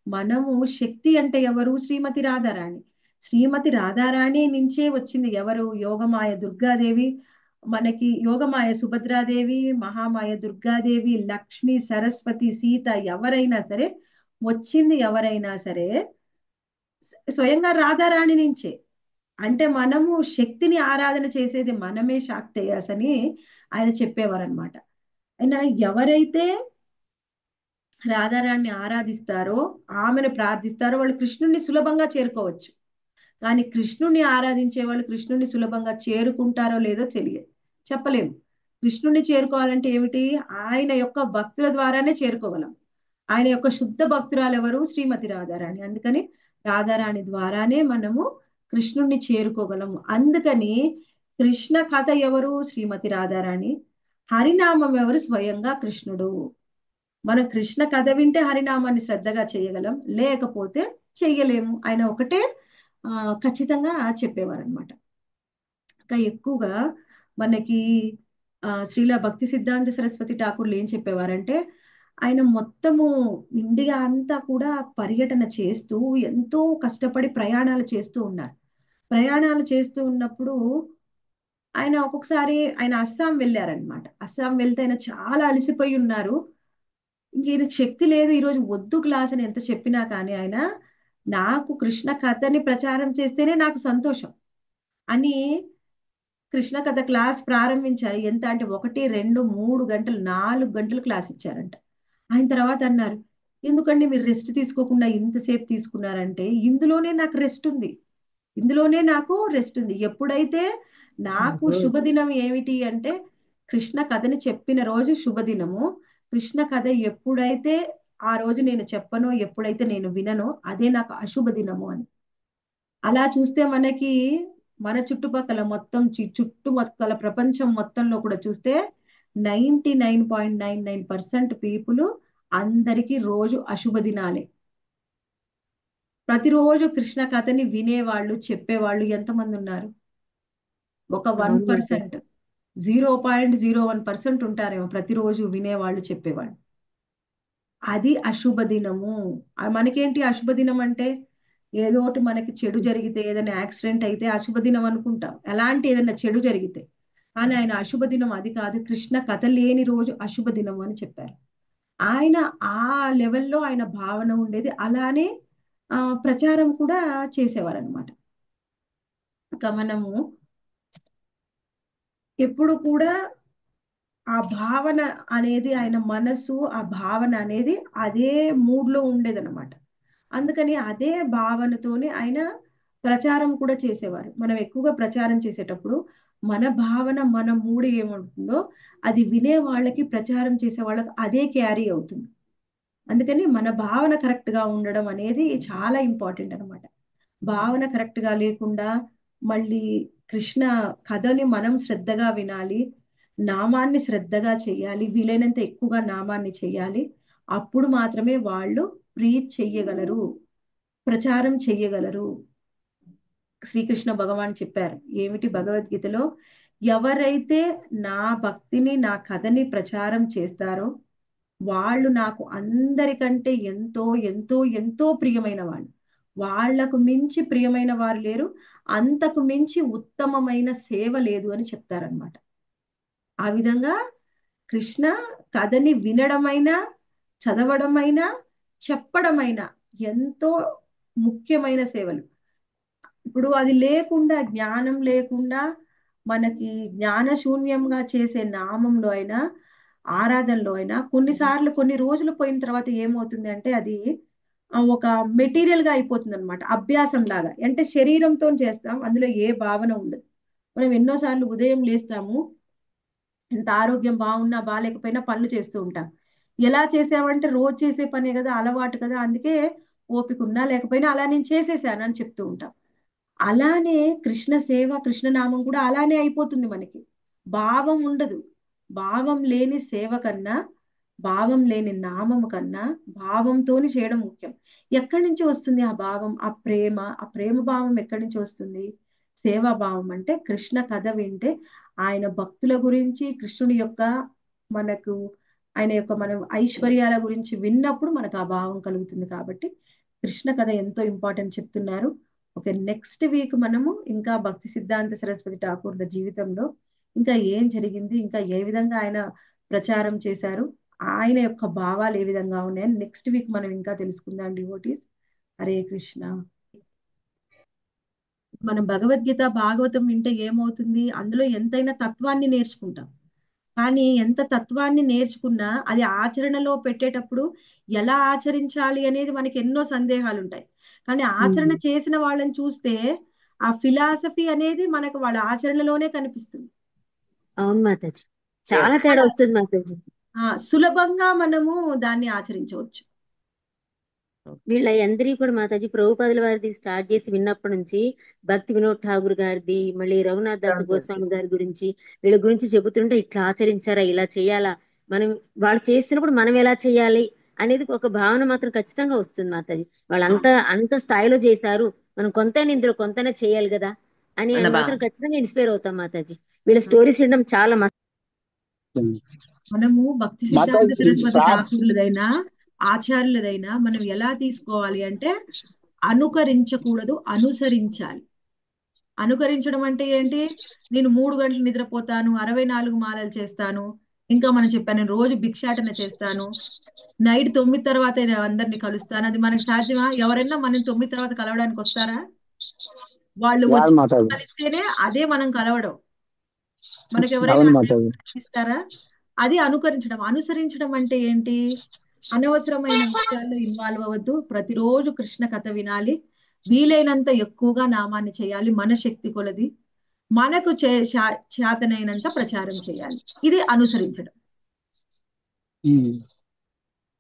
మనము శక్తి అంటే ఎవరు, శ్రీమతి రాధారాణి. శ్రీమతి రాధారాణి నుంచే వచ్చింది ఎవరు, యోగమాయ దుర్గాదేవి. మనకి యోగమాయ సుభద్రాదేవి, మహామాయ దుర్గాదేవి, లక్ష్మి, సరస్వతి, సీత, ఎవరైనా సరే వచ్చింది ఎవరైనా సరే స్వయంగా రాధారాణి నుంచే. అంటే మనము శక్తిని ఆరాధన చేసేది మనమే శాక్తేయాస్ అని ఆయన చెప్పేవారు అనమాట. ఆయన ఎవరైతే రాధారాణ్ణి ఆరాధిస్తారో, ఆమెను ప్రార్థిస్తారో వాళ్ళు కృష్ణుణ్ణి సులభంగా చేరుకోవచ్చు. కానీ కృష్ణుణ్ణి ఆరాధించే వాళ్ళు కృష్ణుణ్ణి సులభంగా చేరుకుంటారో లేదో తెలియదు, చెప్పలేము. కృష్ణుణ్ణి చేరుకోవాలంటే ఏమిటి, ఆయన యొక్క భక్తుల ద్వారానే చేరుకోగలం. ఆయన యొక్క శుద్ధ భక్తురాలు ఎవరు, శ్రీమతి రాధారాణి. అందుకని రాధారాణి ద్వారానే మనము కృష్ణుణ్ణి చేరుకోగలము. అందుకని కృష్ణ కథ ఎవరు, శ్రీమతి రాధారాణి. హరినామం ఎవరు, స్వయంగా కృష్ణుడు. మనం కృష్ణ కథ వింటే హరినామాన్ని శ్రద్ధగా చేయగలం, లేకపోతే చెయ్యలేము. ఆయన ఒకటే ఖచ్చితంగా చెప్పేవారు అనమాట. ఇంకా ఎక్కువగా మనకి శ్రీల భక్తి సిద్ధాంత సరస్వతి ఠాకూర్లు ఏం చెప్పేవారంటే, ఆయన మొత్తము ఇండియా అంతా కూడా పర్యటన చేస్తూ ఎంతో కష్టపడి ప్రయాణాలు చేస్తూ ఉన్నారు. ప్రయాణాలు చేస్తూ ఉన్నప్పుడు ఆయన ఒక్కొక్కసారి ఆయన అస్సాం వెళ్ళారనమాట. అస్సాం వెళ్తే ఆయన చాలా అలసిపోయి ఉన్నారు. ఇంక ఈయనకు శక్తి లేదు, ఈరోజు వద్దు క్లాస్ అని ఎంత చెప్పినా కానీ ఆయన నాకు కృష్ణ కథని ప్రచారం చేస్తేనే నాకు సంతోషం అని కృష్ణ కథ క్లాస్ ప్రారంభించారు. ఎంత అంటే 1, 2, 3 గంటలు, 4 గంటలు క్లాస్ ఇచ్చారంట. ఆయన తర్వాత అన్నారు, ఎందుకండి మీరు రెస్ట్ తీసుకోకుండా ఇంతసేపు తీసుకున్నారంటే, ఇందులోనే నాకు రెస్ట్ ఉంది, ఇందులోనే నాకు రెస్ట్ ఉంది. ఎప్పుడైతే నాకు శుభదినం ఏమిటి అంటే కృష్ణ కథని చెప్పిన రోజు శుభదినము. కృష్ణ కథ ఎప్పుడైతే ఆ రోజు నేను చెప్పనో, ఎప్పుడైతే నేను విననో, అదే నాకు అశుభ దినము అని. అలా చూస్తే మనకి మన చుట్టుపక్కల మొత్తం చుట్టుపక్కల ప్రపంచం మొత్తంలో కూడా చూస్తే 99.99% పీపుల్ అందరికీ రోజు అశుభ దినాలే. ప్రతిరోజు కృష్ణ కథని వినేవాళ్ళు, చెప్పేవాళ్ళు ఎంతమంది ఉన్నారు, ఒక 1%, 0.01% ఉంటారేమో ప్రతిరోజు వినేవాళ్ళు, చెప్పేవాళ్ళు. అది అశుభ దినము. మనకేంటి అశుభ దినం అంటే, ఏదో ఒకటి మనకి చెడు జరిగితే, ఏదైనా యాక్సిడెంట్ అయితే అశుభ దినం అనుకుంటాం, ఎలాంటి ఏదైనా చెడు జరిగితే. కానీ ఆయన అశుభ దినం అది కాదు, కృష్ణ కథ లేని రోజు అశుభ దినం అని చెప్పారు. ఆయన ఆ లెవెల్లో ఆయన భావన ఉండేది. అలానే ప్రచారం కూడా చేసేవారు అనమాట. ఇక మనము ఎప్పుడు కూడా ఆ భావన అనేది, ఆయన మనసు ఆ భావన అనేది అదే మూడ్లో ఉండేదన్నమాట. అందుకని అదే భావనతోనే ఆయన ప్రచారం కూడా చేసేవారు. మనం ఎక్కువగా ప్రచారం చేసేటప్పుడు మన భావన, మన మూడు ఏముంటుందో అది వినే వాళ్ళకి, ప్రచారం చేసే వాళ్ళకి అదే క్యారీ అవుతుంది. అందుకని మన భావన కరెక్ట్ గా ఉండడం అనేది చాలా ఇంపార్టెంట్ అనమాట. భావన కరెక్ట్ గా లేకుండా మళ్ళీ కృష్ణ కథని మనం శ్రద్ధగా వినాలి, నామాన్ని శ్రద్ధగా చెయ్యాలి, వీలైనంత ఎక్కువగా నామాన్ని చెయ్యాలి. అప్పుడు మాత్రమే వాళ్ళు ప్రీచ్ చెయ్యగలరు, ప్రచారం చెయ్యగలరు. శ్రీకృష్ణ భగవాన్ చెప్పారు ఏమిటి భగవద్గీతలో, ఎవరైతే నా భక్తిని నా కథని ప్రచారం చేస్తారో వాళ్ళు నాకు అందరికంటే ఎంతో ఎంతో ఎంతో ప్రియమైన వాళ్ళు, వాళ్లకు మించి ప్రియమైన వారు లేరు, అంతకు మించి ఉత్తమమైన సేవ లేదు అని చెప్తారనమాట. ఆ విధంగా కృష్ణ కథని వినడమైనా చదవడమైనా చెప్పడమైనా ఎంతో ముఖ్యమైన సేవలు. ఇప్పుడు అది లేకుండా, జ్ఞానం లేకుండా మనకి జ్ఞాన శూన్యంగా చేసే నామంలో అయినా ఆరాధనలో అయినా కొన్నిసార్లు కొన్ని రోజులు పోయిన తర్వాత ఏమవుతుంది అంటే అది ఒక మెటీరియల్ గా అయిపోతుంది అనమాట, అభ్యాసం లాగా. అంటే శరీరంతో చేస్తాం, అందులో ఏ భావన ఉండదు. మనం ఎన్నోసార్లు ఉదయం లేస్తాము, ఎంత ఆరోగ్యం బాగున్నా బాగాలేకపోయినా పనులు చేస్తూ ఉంటాం. ఎలా చేసామంటే రోజు చేసే పనే కదా, అలవాటు కదా, అందుకే ఓపిక ఉన్నా లేకపోయినా అలా నేను చేసేసాను అని చెప్తూ ఉంటాం. అలానే కృష్ణ సేవ, కృష్ణనామం కూడా అలానే అయిపోతుంది మనకి. భావం ఉండదు. భావం లేని సేవ కన్నా, భావం లేని నామము కన్నా భావంతోని చేయడం ముఖ్యం. ఎక్కడి నుంచి వస్తుంది ఆ భావం, ఆ ప్రేమ? ఆ ప్రేమ భావం ఎక్కడి నుంచి వస్తుంది? సేవా భావం అంటే కృష్ణ కథ వింటే ఆయన భక్తుల గురించి, కృష్ణుడి యొక్క మనకు ఆయన యొక్క మనం ఐశ్వర్యాల గురించి విన్నప్పుడు మనకు ఆ భావం కలుగుతుంది. కాబట్టి కృష్ణ కథ ఎంతో ఇంపార్టెంట్ చెప్తున్నారు. ఓకే, నెక్స్ట్ వీక్ మనము ఇంకా భక్తి సిద్ధాంత సరస్వతి ఠాకూర్ల జీవితంలో ఇంకా ఏం జరిగింది, ఇంకా ఏ విధంగా ఆయన ప్రచారం చేశారు, ఆయన యొక్క భావాలు ఏ విధంగా ఉన్నాయని నెక్స్ట్ వీక్ మనం ఇంకా తెలుసుకుందాం డివోటీస్. హరే కృష్ణ. మనం భగవద్గీత భాగవతం వింటే ఏమవుతుంది, అందులో ఎంతైనా తత్వాన్ని నేర్చుకుంటాం. కానీ ఎంత తత్వాన్ని నేర్చుకున్నా అది ఆచరణలో పెట్టేటప్పుడు ఎలా ఆచరించాలి అనేది మనకి ఎన్నో సందేహాలు ఉంటాయి. కానీ ఆచరణ చేసిన వాళ్ళని చూస్తే ఆ ఫిలాసఫీ అనేది మనకు వాళ్ళ ఆచరణలోనే కనిపిస్తుంది. అవును మాతాజీ, చాలా తేడా వస్తుంది మాతాజీ. సులభంగా మనము దాన్ని ఆచరించవచ్చు. వీళ్ళ అందరికీ కూడా మాతాజీ ప్రభుపాదుల వారిది స్టార్ట్ చేసి విన్నప్పటి నుంచి భక్తి వినోద్ ఠాగూర్ గారిది, మళ్ళీ రఘునాథ్ దాస్ గోస్వామి గారి గురించి వీళ్ళ గురించి చెబుతుంటే ఇట్లా ఆచరించారా, ఇలా చేయాలా, మనం వాళ్ళు చేస్తున్నప్పుడు మనం ఎలా చేయాలి అనేది ఒక భావన మాత్రం ఖచ్చితంగా వస్తుంది మాతాజీ. వాళ్ళంతా అంత స్థాయిలో చేశారు, మనం కొంతైనా ఇందులో కొంతైనా చేయాలి కదా అని మాత్రం ఖచ్చితంగా ఇన్స్పైర్ అవుతాం మాతాజీ. వీళ్ళ స్టోరీస్ వినడం చాలా మనము భక్తి సిద్ధాంత సరస్వతి ఠాకూర్లదైనా ఆచార్యులదైనా మనం ఎలా తీసుకోవాలి అంటే అనుకరించకూడదు, అనుసరించాలి. అనుకరించడం అంటే ఏంటి, నేను 3 గంటలు నిద్రపోతాను, 64 మాలలు చేస్తాను, ఇంకా మనం చెప్పాను నేను రోజు భిక్షాటన చేస్తాను, నైట్ 9 తర్వాత అందరిని కలుస్తాను, అది మనకు సాధ్యమా? ఎవరైనా మనం 9 తర్వాత కలవడానికి వస్తారా? వాళ్ళు వచ్చి కలిస్తేనే అదే మనం కలవడం. మనకు ఎవరైనా ఇస్తారా? అది అనుకరించడం. అనుసరించడం అంటే ఏంటి, అనవసరమైన విషయాల్లో ఇన్వాల్వ్ అవ్వద్దు, ప్రతిరోజు కృష్ణ కథ వినాలి, వీలైనంత ఎక్కువగా నామాన్ని చేయాలి, మన శక్తి కొలది మనకు చేతనైనంత ప్రచారం చేయాలి. ఇది అనుసరించడం.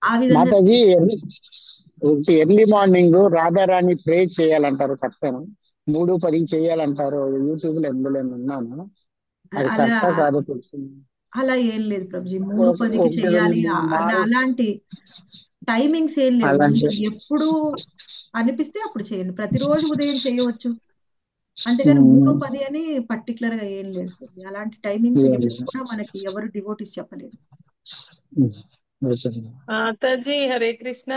ఆ విధంగా ఎర్లీ మార్నింగ్ రాధారాణి ప్రే చేయాలంటారు, కరెక్టేనా? 3:10 చేయాలంటారు, యూట్యూబ్ లో ఎందులో ఉన్నాను, అది కరెక్టా కాదో తెలుస్తుంది. అలా ఏం లేదు ప్రభుజీ, 3:10కి చెయ్యాలి అలాంటి టైమింగ్స్ ఏం లేవు. ఎప్పుడు అనిపిస్తే అప్పుడు చేయండి, ప్రతిరోజు ఉదయం చేయవచ్చు, అంతేగాని 3:10 అని పర్టికులర్ గా ఏం లేదు. అలాంటి టైమింగ్స్ కూడా మనకి ఎవరు డివోటీస్ చెప్పలేదు. మాతాజీ హరే కృష్ణ.